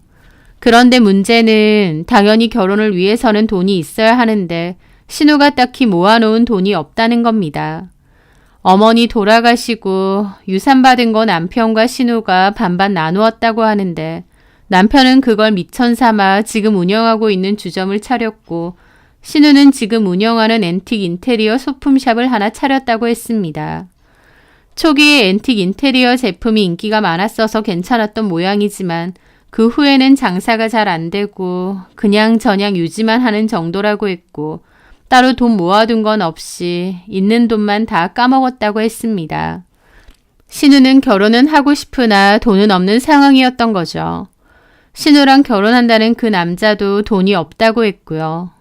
그런데 문제는 당연히 결혼을 위해서는 돈이 있어야 하는데 신우가 딱히 모아놓은 돈이 없다는 겁니다. 어머니 돌아가시고 유산 받은 거 남편과 신우가 반반 나누었다고 하는데 남편은 그걸 미천 삼아 지금 운영하고 있는 주점을 차렸고 신우는 지금 운영하는 앤틱 인테리어 소품샵을 하나 차렸다고 했습니다. 초기에 앤틱 인테리어 제품이 인기가 많았어서 괜찮았던 모양이지만 그 후에는 장사가 잘 안 되고 그냥 저냥 유지만 하는 정도라고 했고 따로 돈 모아둔 건 없이 있는 돈만 다 까먹었다고 했습니다. 신우는 결혼은 하고 싶으나 돈은 없는 상황이었던 거죠. 신우랑 결혼한다는 그 남자도 돈이 없다고 했고요.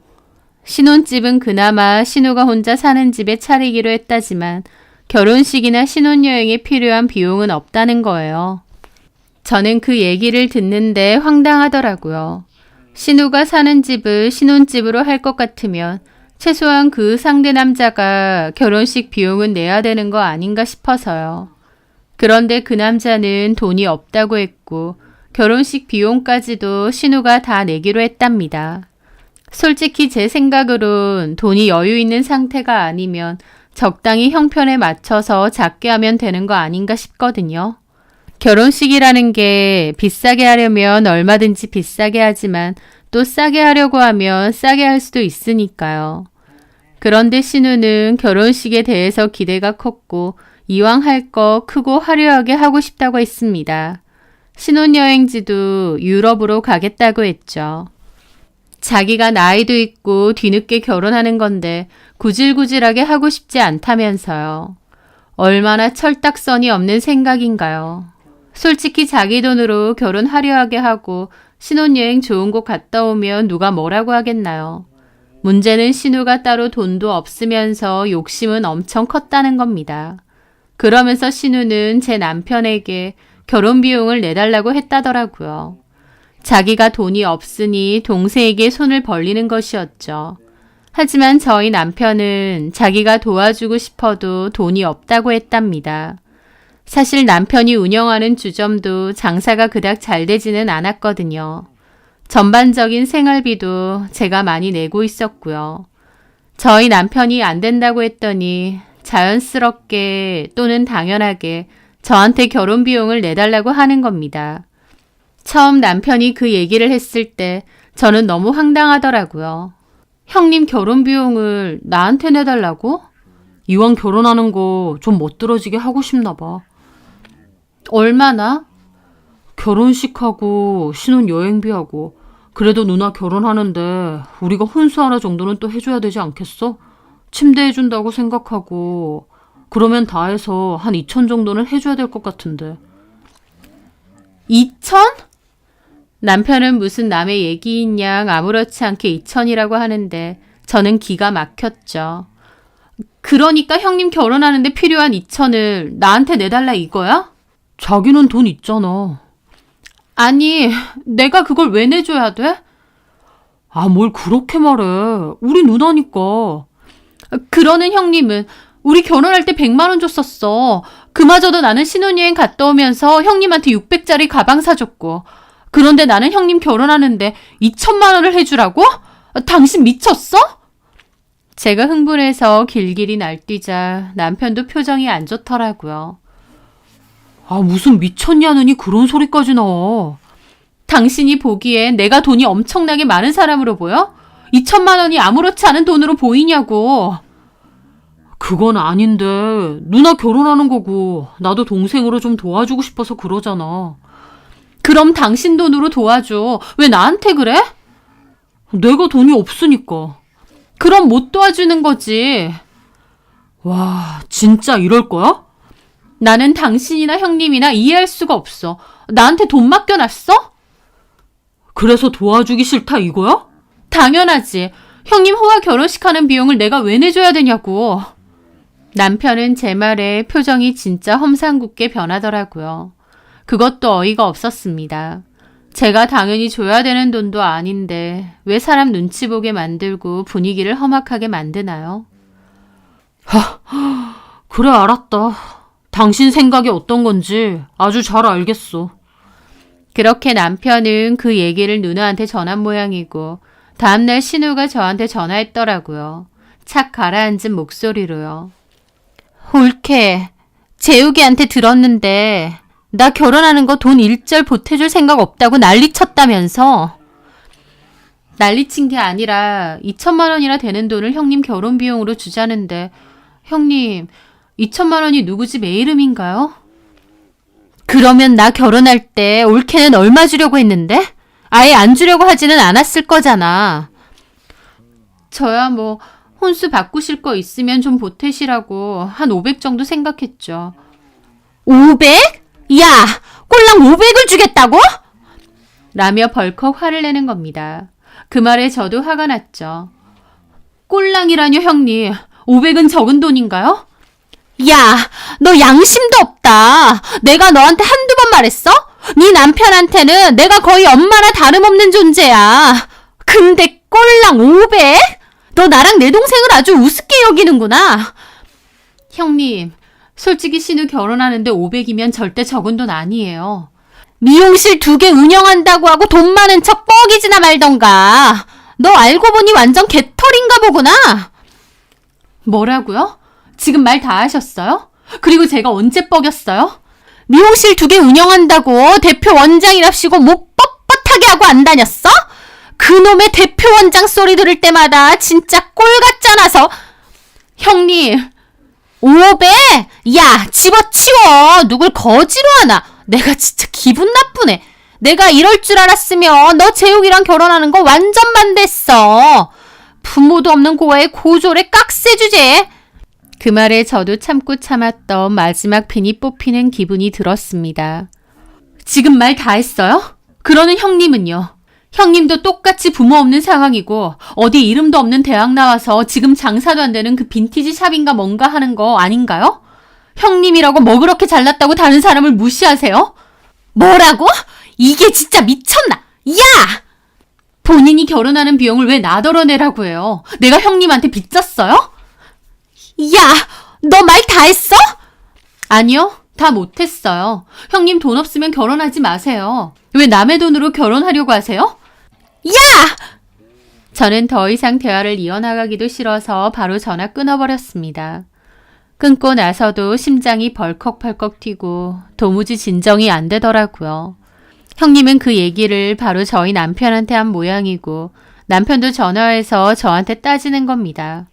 신혼집은 그나마 신우가 혼자 사는 집에 차리기로 했다지만 결혼식이나 신혼여행에 필요한 비용은 없다는 거예요. 저는 그 얘기를 듣는데 황당하더라고요. 신우가 사는 집을 신혼집으로 할 것 같으면 최소한 그 상대 남자가 결혼식 비용은 내야 되는 거 아닌가 싶어서요. 그런데 그 남자는 돈이 없다고 했고 결혼식 비용까지도 신우가 다 내기로 했답니다. 솔직히 제 생각으론 돈이 여유 있는 상태가 아니면 적당히 형편에 맞춰서 작게 하면 되는 거 아닌가 싶거든요. 결혼식이라는 게 비싸게 하려면 얼마든지 비싸게 하지만 또 싸게 하려고 하면 싸게 할 수도 있으니까요. 그런데 신우는 결혼식에 대해서 기대가 컸고 이왕 할 거 크고 화려하게 하고 싶다고 했습니다. 신혼여행지도 유럽으로 가겠다고 했죠. 자기가 나이도 있고 뒤늦게 결혼하는 건데 구질구질하게 하고 싶지 않다면서요. 얼마나 철딱선이 없는 생각인가요. 솔직히 자기 돈으로 결혼 화려하게 하고 신혼여행 좋은 곳 갔다 오면 누가 뭐라고 하겠나요. 문제는 신우가 따로 돈도 없으면서 욕심은 엄청 컸다는 겁니다. 그러면서 신우는 제 남편에게 결혼 비용을 내달라고 했다더라고요. 자기가 돈이 없으니 동생에게 손을 벌리는 것이었죠. 하지만 저희 남편은 자기가 도와주고 싶어도 돈이 없다고 했답니다. 사실 남편이 운영하는 주점도 장사가 그닥 잘 되지는 않았거든요. 전반적인 생활비도 제가 많이 내고 있었고요. 저희 남편이 안 된다고 했더니 자연스럽게 또는 당연하게 저한테 결혼 비용을 내달라고 하는 겁니다. 처음 남편이 그 얘기를 했을 때 저는 너무 황당하더라고요. 형님 결혼 비용을 나한테 내달라고? 이왕 결혼하는 거 좀 멋들어지게 하고 싶나 봐. 얼마나? 결혼식하고 신혼여행비하고 그래도 누나 결혼하는데 우리가 혼수 하나 정도는 또 해줘야 되지 않겠어? 침대 해준다고 생각하고 그러면 다 해서 한 2천 정도는 해줘야 될 것 같은데. 2천? 남편은 무슨 남의 얘기인 양 아무렇지 않게 2천이라고 하는데 저는 기가 막혔죠. 그러니까 형님 결혼하는데 필요한 2천을 나한테 내달라 이거야? 자기는 돈 있잖아. 아니, 내가 그걸 왜 내줘야 돼? 아, 뭘 그렇게 말해. 우리 누나니까. 그러는 형님은 우리 결혼할 때 100만 원 줬었어. 그마저도 나는 신혼여행 갔다 오면서 형님한테 600짜리 가방 사줬고. 그런데 나는 형님 결혼하는데 2천만 원을 해주라고? 당신 미쳤어? 제가 흥분해서 길길이 날뛰자 남편도 표정이 안 좋더라고요. 아, 무슨 미쳤냐느니 그런 소리까지 나와. 당신이 보기엔 내가 돈이 엄청나게 많은 사람으로 보여? 2천만 원이 아무렇지 않은 돈으로 보이냐고. 그건 아닌데 누나 결혼하는 거고 나도 동생으로 좀 도와주고 싶어서 그러잖아. 그럼 당신 돈으로 도와줘. 왜 나한테 그래? 내가 돈이 없으니까. 그럼 못 도와주는 거지. 와, 진짜 이럴 거야? 나는 당신이나 형님이나 이해할 수가 없어. 나한테 돈 맡겨놨어? 그래서 도와주기 싫다 이거야? 당연하지. 형님 호화 결혼식 하는 비용을 내가 왜 내줘야 되냐고. 남편은 제 말에 표정이 진짜 험상궂게 변하더라고요. 그것도 어이가 없었습니다. 제가 당연히 줘야 되는 돈도 아닌데 왜 사람 눈치 보게 만들고 분위기를 험악하게 만드나요? 그래 알았다. 당신 생각이 어떤 건지 아주 잘 알겠어. 그렇게 남편은 그 얘기를 누나한테 전한 모양이고 다음날 신우가 저한테 전화했더라고요. 착 가라앉은 목소리로요. 올케, 재욱이한테 들었는데 나 결혼하는 거 돈 일절 보태줄 생각 없다고 난리쳤다면서. 난리친 게 아니라 2천만 원이나 되는 돈을 형님 결혼 비용으로 주자는데 형님 2천만 원이 누구 집 애 이름인가요? 그러면 나 결혼할 때 올케는 얼마 주려고 했는데? 아예 안 주려고 하지는 않았을 거잖아. 저야 뭐 혼수 바꾸실 거 있으면 좀 보태시라고 한 500 정도 생각했죠. 500? 야, 꼴랑 500을 주겠다고? 라며 벌컥 화를 내는 겁니다. 그 말에 저도 화가 났죠. 꼴랑이라뇨 형님. 500은 적은 돈인가요? 야, 너 양심도 없다. 내가 너한테 한두 번 말했어? 네 남편한테는 내가 거의 엄마나 다름없는 존재야. 근데 꼴랑 500? 너 나랑 내 동생을 아주 우습게 여기는구나. 형님, 솔직히 신우 결혼하는데 500이면 절대 적은 돈 아니에요. 미용실 2개 운영한다고 하고 돈 많은 척 뻐기지나 말던가. 너 알고 보니 완전 개털인가 보구나. 뭐라고요? 지금 말 다 하셨어요? 그리고 제가 언제 뻐겼어요? 미용실 2개 운영한다고 대표 원장이랍시고 뭐 뻣뻣하게 하고 안 다녔어? 그놈의 대표원장 소리 들을 때마다 진짜 꼴 같잖아서. 형님, 5배? 야, 집어치워. 누굴 거지로 하나. 내가 진짜 기분 나쁘네. 내가 이럴 줄 알았으면 너 재욱이랑 결혼하는 거 완전 반대했어. 부모도 없는 고아의 고졸의 깍세 주제. 그 말에 저도 참고 참았던 마지막 빈이 뽑히는 기분이 들었습니다. 지금 말 다 했어요? 그러는 형님은요? 형님도 똑같이 부모 없는 상황이고 어디 이름도 없는 대학 나와서 지금 장사도 안 되는 그 빈티지 샵인가 뭔가 하는 거 아닌가요? 형님이라고 뭐 그렇게 잘났다고 다른 사람을 무시하세요? 뭐라고? 이게 진짜 미쳤나? 야! 본인이 결혼하는 비용을 왜 나더러 내라고 해요? 내가 형님한테 빚졌어요? 야! 너 말 다 했어? 아니요. 다 못했어요. 형님 돈 없으면 결혼하지 마세요. 왜 남의 돈으로 결혼하려고 하세요? 야! 저는 더 이상 대화를 이어나가기도 싫어서 바로 전화 끊어버렸습니다. 끊고 나서도 심장이 벌컥벌컥 튀고 도무지 진정이 안 되더라고요. 형님은 그 얘기를 바로 저희 남편한테 한 모양이고 남편도 전화해서 저한테 따지는 겁니다.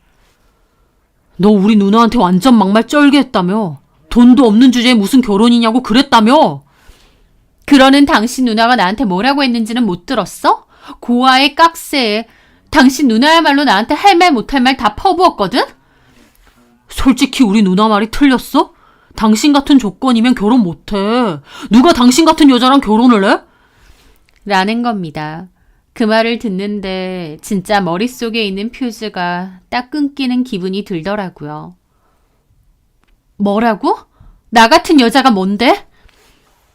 너 우리 누나한테 완전 막말 쩔게 했다며. 돈도 없는 주제에 무슨 결혼이냐고 그랬다며. 그러는 당신 누나가 나한테 뭐라고 했는지는 못 들었어? 고아의 깍새에 당신 누나야말로 나한테 할 말 못할 말 다 퍼부었거든? 솔직히 우리 누나 말이 틀렸어? 당신 같은 조건이면 결혼 못해. 누가 당신 같은 여자랑 결혼을 해? 라는 겁니다. 그 말을 듣는데 진짜 머릿속에 있는 퓨즈가 딱 끊기는 기분이 들더라고요. 뭐라고? 나 같은 여자가 뭔데?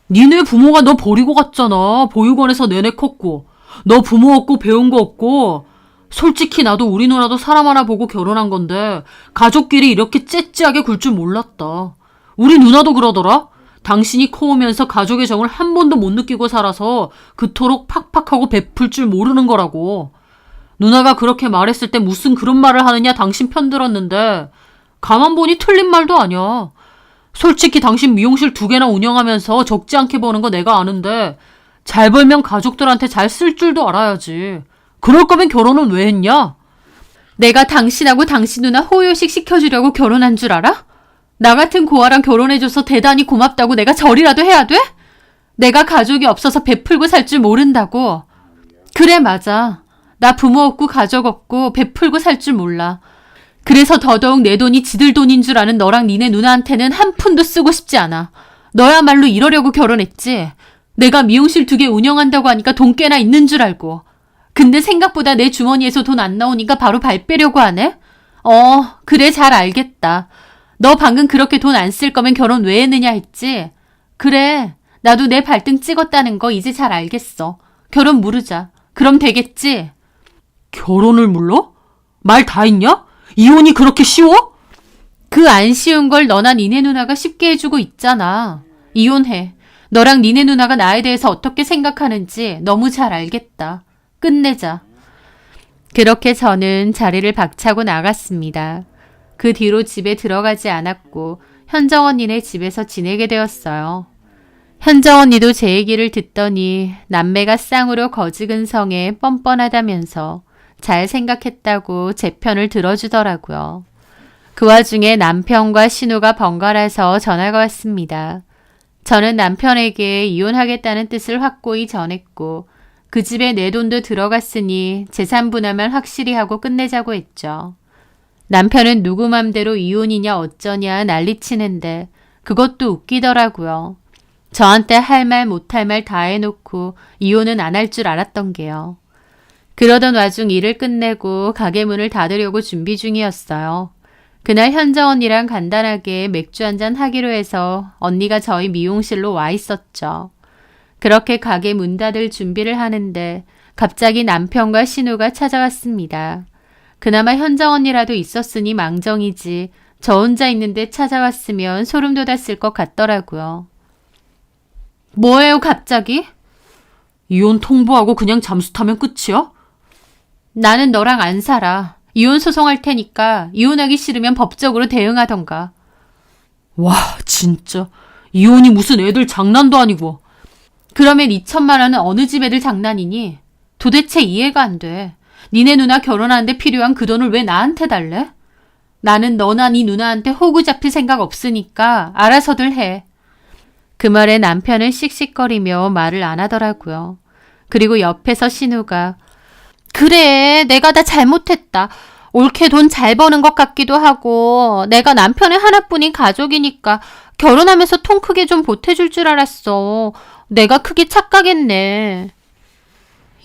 니네 부모가 너 버리고 갔잖아. 보육원에서 내내 컸고. 너 부모 없고 배운 거 없고. 솔직히 나도 우리 누나도 사람 하나 보고 결혼한 건데 가족끼리 이렇게 째째하게 굴 줄 몰랐다. 우리 누나도 그러더라. 당신이 커오면서 가족의 정을 한 번도 못 느끼고 살아서 그토록 팍팍하고 베풀 줄 모르는 거라고. 누나가 그렇게 말했을 때 무슨 그런 말을 하느냐 당신 편들었는데 가만 보니 틀린 말도 아니야. 솔직히 당신 미용실 2개나 운영하면서 적지 않게 버는 거 내가 아는데 잘 벌면 가족들한테 잘 쓸 줄도 알아야지. 그럴 거면 결혼은 왜 했냐? 내가 당신하고 당신 누나 호요식 시켜주려고 결혼한 줄 알아? 나 같은 고아랑 결혼해줘서 대단히 고맙다고 내가 절이라도 해야 돼? 내가 가족이 없어서 베풀고 살 줄 모른다고. 그래 맞아. 나 부모 없고 가족 없고 베풀고 살 줄 몰라. 그래서 더더욱 내 돈이 지들 돈인 줄 아는 너랑 니네 누나한테는 한 푼도 쓰고 싶지 않아. 너야말로 이러려고 결혼했지. 내가 미용실 2개 운영한다고 하니까 돈 꽤나 있는 줄 알고. 근데 생각보다 내 주머니에서 돈 안 나오니까 바로 발 빼려고 하네? 그래 잘 알겠다. 너 방금 그렇게 돈 안 쓸 거면 결혼 왜 했느냐 했지? 그래, 나도 내 발등 찍었다는 거 이제 잘 알겠어. 결혼 무르자. 그럼 되겠지? 결혼을 물러? 말 다 했냐? 이혼이 그렇게 쉬워? 그 안 쉬운 걸 너나 니네 누나가 쉽게 해주고 있잖아. 이혼해. 너랑 니네 누나가 나에 대해서 어떻게 생각하는지 너무 잘 알겠다. 끝내자. 그렇게 저는 자리를 박차고 나갔습니다. 그 뒤로 집에 들어가지 않았고 현정 언니네 집에서 지내게 되었어요. 현정 언니도 제 얘기를 듣더니 남매가 쌍으로 거지근성에 뻔뻔하다면서 잘 생각했다고 제 편을 들어주더라고요. 그 와중에 남편과 신우가 번갈아서 전화가 왔습니다. 저는 남편에게 이혼하겠다는 뜻을 확고히 전했고 그 집에 내 돈도 들어갔으니 재산 분할만 확실히 하고 끝내자고 했죠. 남편은 누구 맘대로 이혼이냐 어쩌냐 난리치는데 그것도 웃기더라고요. 저한테 할 말 못할 말 다 해놓고 이혼은 안 할 줄 알았던 게요. 그러던 와중 일을 끝내고 가게 문을 닫으려고 준비 중이었어요. 그날 현정 언니랑 간단하게 맥주 한잔 하기로 해서 언니가 저희 미용실로 와 있었죠. 그렇게 가게 문 닫을 준비를 하는데 갑자기 남편과 신우가 찾아왔습니다. 그나마 현정 언니라도 있었으니 망정이지 저 혼자 있는데 찾아왔으면 소름 돋았을 것 같더라고요. 뭐예요 갑자기? 이혼 통보하고 그냥 잠수 타면 끝이야? 나는 너랑 안 살아. 이혼 소송할 테니까 이혼하기 싫으면 법적으로 대응하던가. 와 진짜 이혼이 무슨 애들 장난도 아니고. 그러면 2천만 원은 어느 집 애들 장난이니? 도대체 이해가 안 돼. 니네 누나 결혼하는데 필요한 그 돈을 왜 나한테 달래? 나는 너나 네 누나한테 호구 잡힐 생각 없으니까 알아서들 해. 그 말에 남편은 씩씩거리며 말을 안 하더라고요. 그리고 옆에서 신우가 그래, 내가 다 잘못했다. 옳게 돈 잘 버는 것 같기도 하고 내가 남편의 하나뿐인 가족이니까 결혼하면서 통 크게 좀 보태줄 줄 알았어. 내가 크게 착각했네.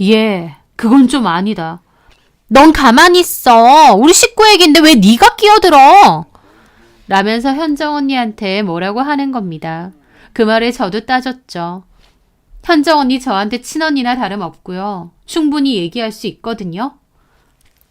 예, 그건 좀 아니다. 넌 가만히 있어. 우리 식구 얘긴데 왜 네가 끼어들어? 라면서 현정 언니한테 뭐라고 하는 겁니다. 그 말에 저도 따졌죠. 현정 언니 저한테 친언니나 다름없고요. 충분히 얘기할 수 있거든요.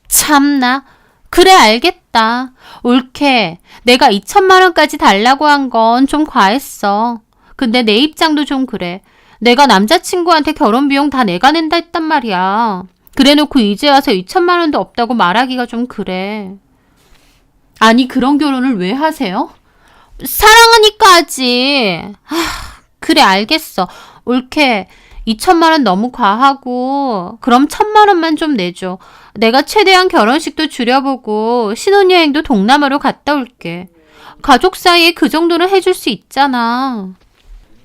참나. 그래, 알겠다. 옳게 내가 2천만 원까지 달라고 한 건 좀 과했어. 근데 내 입장도 좀 그래. 내가 남자친구한테 결혼 비용 다 내가 낸다 했단 말이야. 그래놓고 이제 와서 2천만 원도 없다고 말하기가 좀 그래. 아니, 그런 결혼을 왜 하세요? 사랑하니까 하지. 그래, 알겠어. 옳게 2천만 원 너무 과하고 그럼 1,000만 원만 좀 내줘. 내가 최대한 결혼식도 줄여보고 신혼여행도 동남아로 갔다 올게. 가족 사이에 그 정도는 해줄 수 있잖아.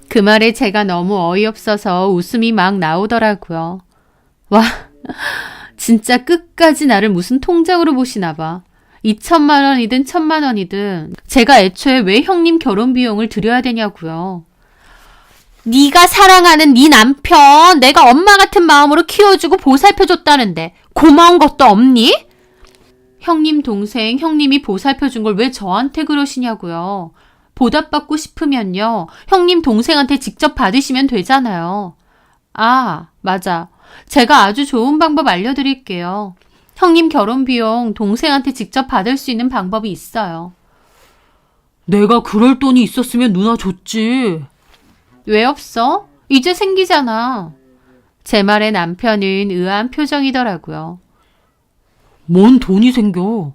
그 말에 제가 너무 어이없어서 웃음이 막 나오더라고요. 와, 진짜 끝까지 나를 무슨 통장으로 보시나 봐. 2천만 원이든 1,000만 원이든 제가 애초에 왜 형님 결혼 비용을 드려야 되냐고요. 네가 사랑하는 네 남편 내가 엄마 같은 마음으로 키워주고 보살펴줬다는데 고마운 것도 없니? 형님 동생, 형님이 보살펴준 걸 왜 저한테 그러시냐고요. 보답받고 싶으면요. 형님 동생한테 직접 받으시면 되잖아요. 아, 맞아. 제가 아주 좋은 방법 알려드릴게요. 형님 결혼 비용 동생한테 직접 받을 수 있는 방법이 있어요. 내가 그럴 돈이 있었으면 누나 줬지. 왜 없어? 이제 생기잖아. 제 말에 남편은 의아한 표정이더라고요. 뭔 돈이 생겨?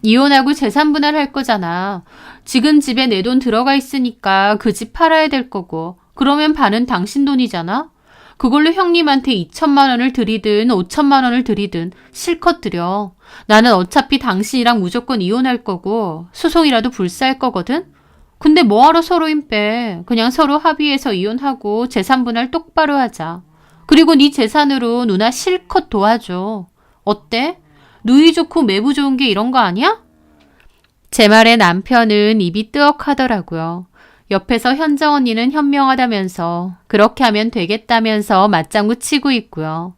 이혼하고 재산 분할할 거잖아. 지금 집에 내 돈 들어가 있으니까 그 집 팔아야 될 거고. 그러면 반은 당신 돈이잖아. 그걸로 형님한테 2천만 원을 드리든 5천만 원을 드리든 실컷 드려. 나는 어차피 당신이랑 무조건 이혼할 거고 소송이라도 불사할 거거든. 근데 뭐하러 서로 힘 빼. 그냥 서로 합의해서 이혼하고 재산 분할 똑바로 하자. 그리고 네 재산으로 누나 실컷 도와줘. 어때? 누이 좋고 매부 좋은 게 이런 거 아니야? 제 말에 남편은 입이 뜨억하더라고요. 옆에서 현정 언니는 현명하다면서 그렇게 하면 되겠다면서 맞장구 치고 있고요.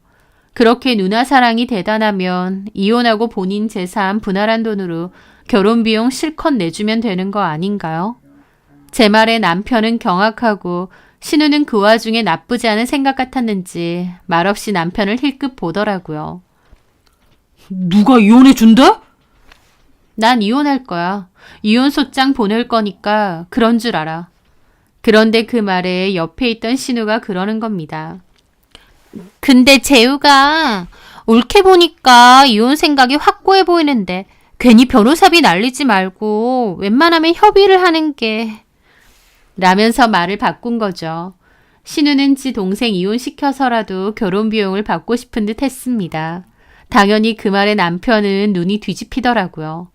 그렇게 누나 사랑이 대단하면 이혼하고 본인 재산 분할한 돈으로 결혼 비용 실컷 내주면 되는 거 아닌가요? 제 말에 남편은 경악하고 신우는 그 와중에 나쁘지 않은 생각 같았는지 말없이 남편을 힐끗 보더라고요. 누가 이혼해 준대? 난 이혼할 거야. 이혼소장 보낼 거니까 그런 줄 알아. 그런데 그 말에 옆에 있던 신우가 그러는 겁니다. 근데 재우가 옳게 보니까 이혼 생각이 확고해 보이는데 괜히 변호사비 날리지 말고 웬만하면 협의를 하는 게... 라면서 말을 바꾼 거죠. 신우는 지 동생 이혼시켜서라도 결혼 비용을 받고 싶은 듯 했습니다. 당연히 그 말에 남편은 눈이 뒤집히더라고요.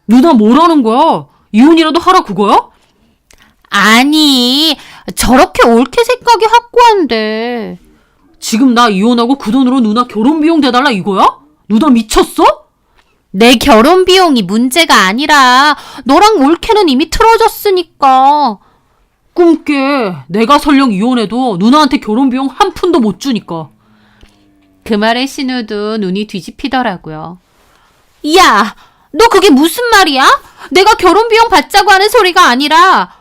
누나 뭐라는 거야? 이혼이라도 하라 그거야? 아니, 저렇게 옳게 생각이 확고한데. 지금 나 이혼하고 그 돈으로 누나 결혼 비용 대달라 이거야? 누나 미쳤어? 내 결혼 비용이 문제가 아니라 너랑 옳게는 이미 틀어졌으니까. 꿈깨. 내가 설령 이혼해도 누나한테 결혼 비용 한 푼도 못 주니까. 그 말에 신우도 눈이 뒤집히더라고요. 야, 너 그게 무슨 말이야? 내가 결혼 비용 받자고 하는 소리가 아니라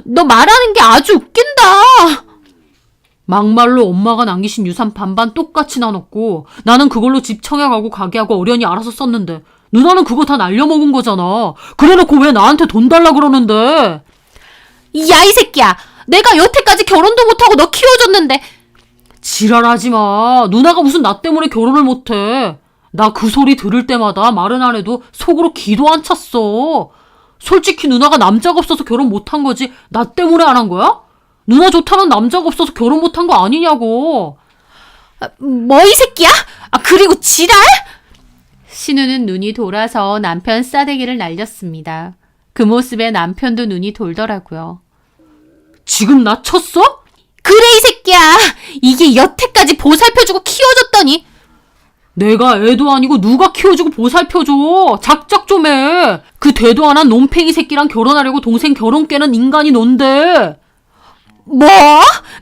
너 말하는 게 아주 웃긴다. 막말로 엄마가 남기신 유산 반반 똑같이 나눴고 나는 그걸로 집 청약하고 가게하고 어련히 알아서 썼는데 누나는 그거 다 날려먹은 거잖아. 그래놓고 왜 나한테 돈 달라 그러는데. 야, 이 새끼야. 내가 여태까지 결혼도 못하고 너 키워줬는데. 지랄하지 마. 누나가 무슨 나 때문에 결혼을 못해. 나 그 소리 들을 때마다 말은 안 해도 속으로 기도 안 찼어. 솔직히 누나가 남자가 없어서 결혼 못한 거지 나 때문에 안 한 거야? 누나 좋다는 남자가 없어서 결혼 못한 거 아니냐고. 뭐 이 새끼야? 그리고 지랄? 신우는 눈이 돌아서 남편 싸대기를 날렸습니다. 그 모습에 남편도 눈이 돌더라고요. 지금 나 쳤어? 그래 이 새끼야. 이게 여태까지 보살펴주고 키워줬더니 내가 애도 아니고 누가 키워주고 보살펴줘. 작작 좀 해. 그 되도 안 한 놈팽이 새끼랑 결혼하려고 동생 결혼 깨는 인간이 넌데. 뭐?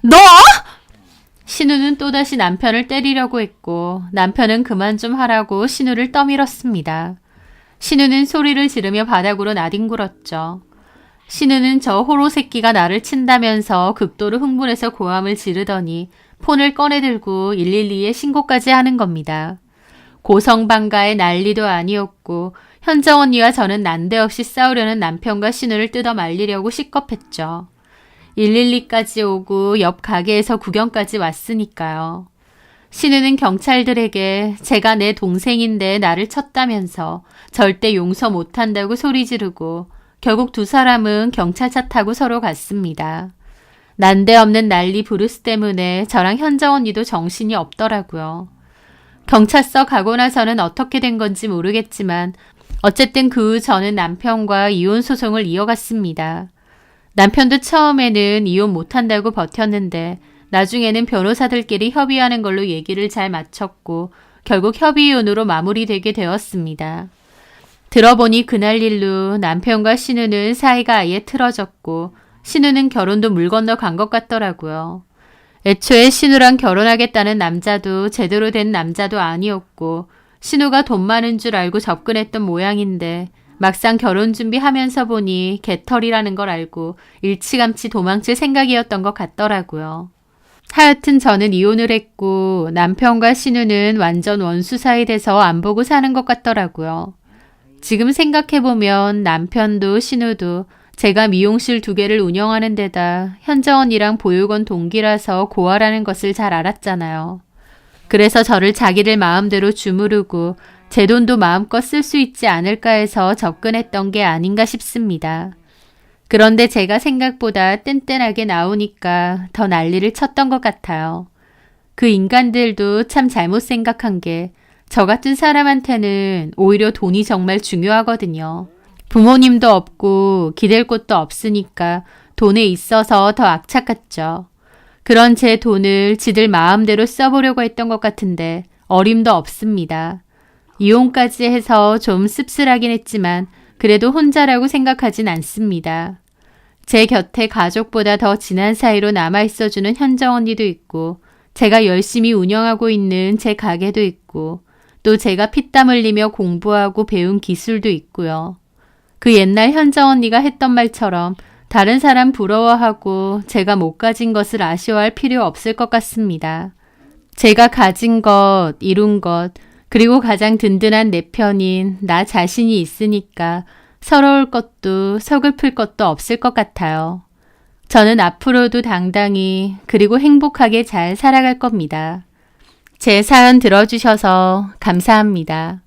너? 신우는 또다시 남편을 때리려고 했고 남편은 그만 좀 하라고 신우를 떠밀었습니다. 신우는 소리를 지르며 바닥으로 나뒹굴었죠. 신우는 저 호로 새끼가 나를 친다면서 극도로 흥분해서 고함을 지르더니 폰을 꺼내들고 112에 신고까지 하는 겁니다. 고성방가의 난리도 아니었고 현정 언니와 저는 난데없이 싸우려는 남편과 신우를 뜯어 말리려고 시겁했죠. 112까지 오고 옆 가게에서 구경까지 왔으니까요. 신우는 경찰들에게 제가 내 동생인데 나를 쳤다면서 절대 용서 못한다고 소리 지르고 결국 두 사람은 경찰차 타고 서로 갔습니다. 난데없는 난리 부르스 때문에 저랑 현정 언니도 정신이 없더라고요. 경찰서 가고 나서는 어떻게 된 건지 모르겠지만 어쨌든 그 후 저는 남편과 이혼 소송을 이어갔습니다. 남편도 처음에는 이혼 못한다고 버텼는데 나중에는 변호사들끼리 협의하는 걸로 얘기를 잘 마쳤고 결국 협의이혼으로 마무리되게 되었습니다. 들어보니 그날 일로 남편과 신우는 사이가 아예 틀어졌고 신우는 결혼도 물 건너 간 것 같더라고요. 애초에 신우랑 결혼하겠다는 남자도 제대로 된 남자도 아니었고 신우가 돈 많은 줄 알고 접근했던 모양인데 막상 결혼 준비하면서 보니 개털이라는 걸 알고 일찌감치 도망칠 생각이었던 것 같더라고요. 하여튼 저는 이혼을 했고 남편과 신우는 완전 원수 사이 돼서 안 보고 사는 것 같더라고요. 지금 생각해보면 남편도 신우도 제가 미용실 2개를 운영하는 데다 현정 언니랑 보육원 동기라서 고아라는 것을 잘 알았잖아요. 그래서 저를 자기들 마음대로 주무르고 제 돈도 마음껏 쓸 수 있지 않을까 해서 접근했던 게 아닌가 싶습니다. 그런데 제가 생각보다 뗀뗀하게 나오니까 더 난리를 쳤던 것 같아요. 그 인간들도 참 잘못 생각한 게 저 같은 사람한테는 오히려 돈이 정말 중요하거든요. 부모님도 없고 기댈 곳도 없으니까 돈에 있어서 더 악착 같죠. 그런 제 돈을 지들 마음대로 써보려고 했던 것 같은데 어림도 없습니다. 이혼까지 해서 좀 씁쓸하긴 했지만 그래도 혼자라고 생각하진 않습니다. 제 곁에 가족보다 더 진한 사이로 남아있어주는 현정 언니도 있고 제가 열심히 운영하고 있는 제 가게도 있고 또 제가 피땀 흘리며 공부하고 배운 기술도 있고요. 그 옛날 현정 언니가 했던 말처럼 다른 사람 부러워하고 제가 못 가진 것을 아쉬워할 필요 없을 것 같습니다. 제가 가진 것, 이룬 것, 그리고 가장 든든한 내 편인 나 자신이 있으니까 서러울 것도 서글플 것도 없을 것 같아요. 저는 앞으로도 당당히 그리고 행복하게 잘 살아갈 겁니다. 제 사연 들어주셔서 감사합니다.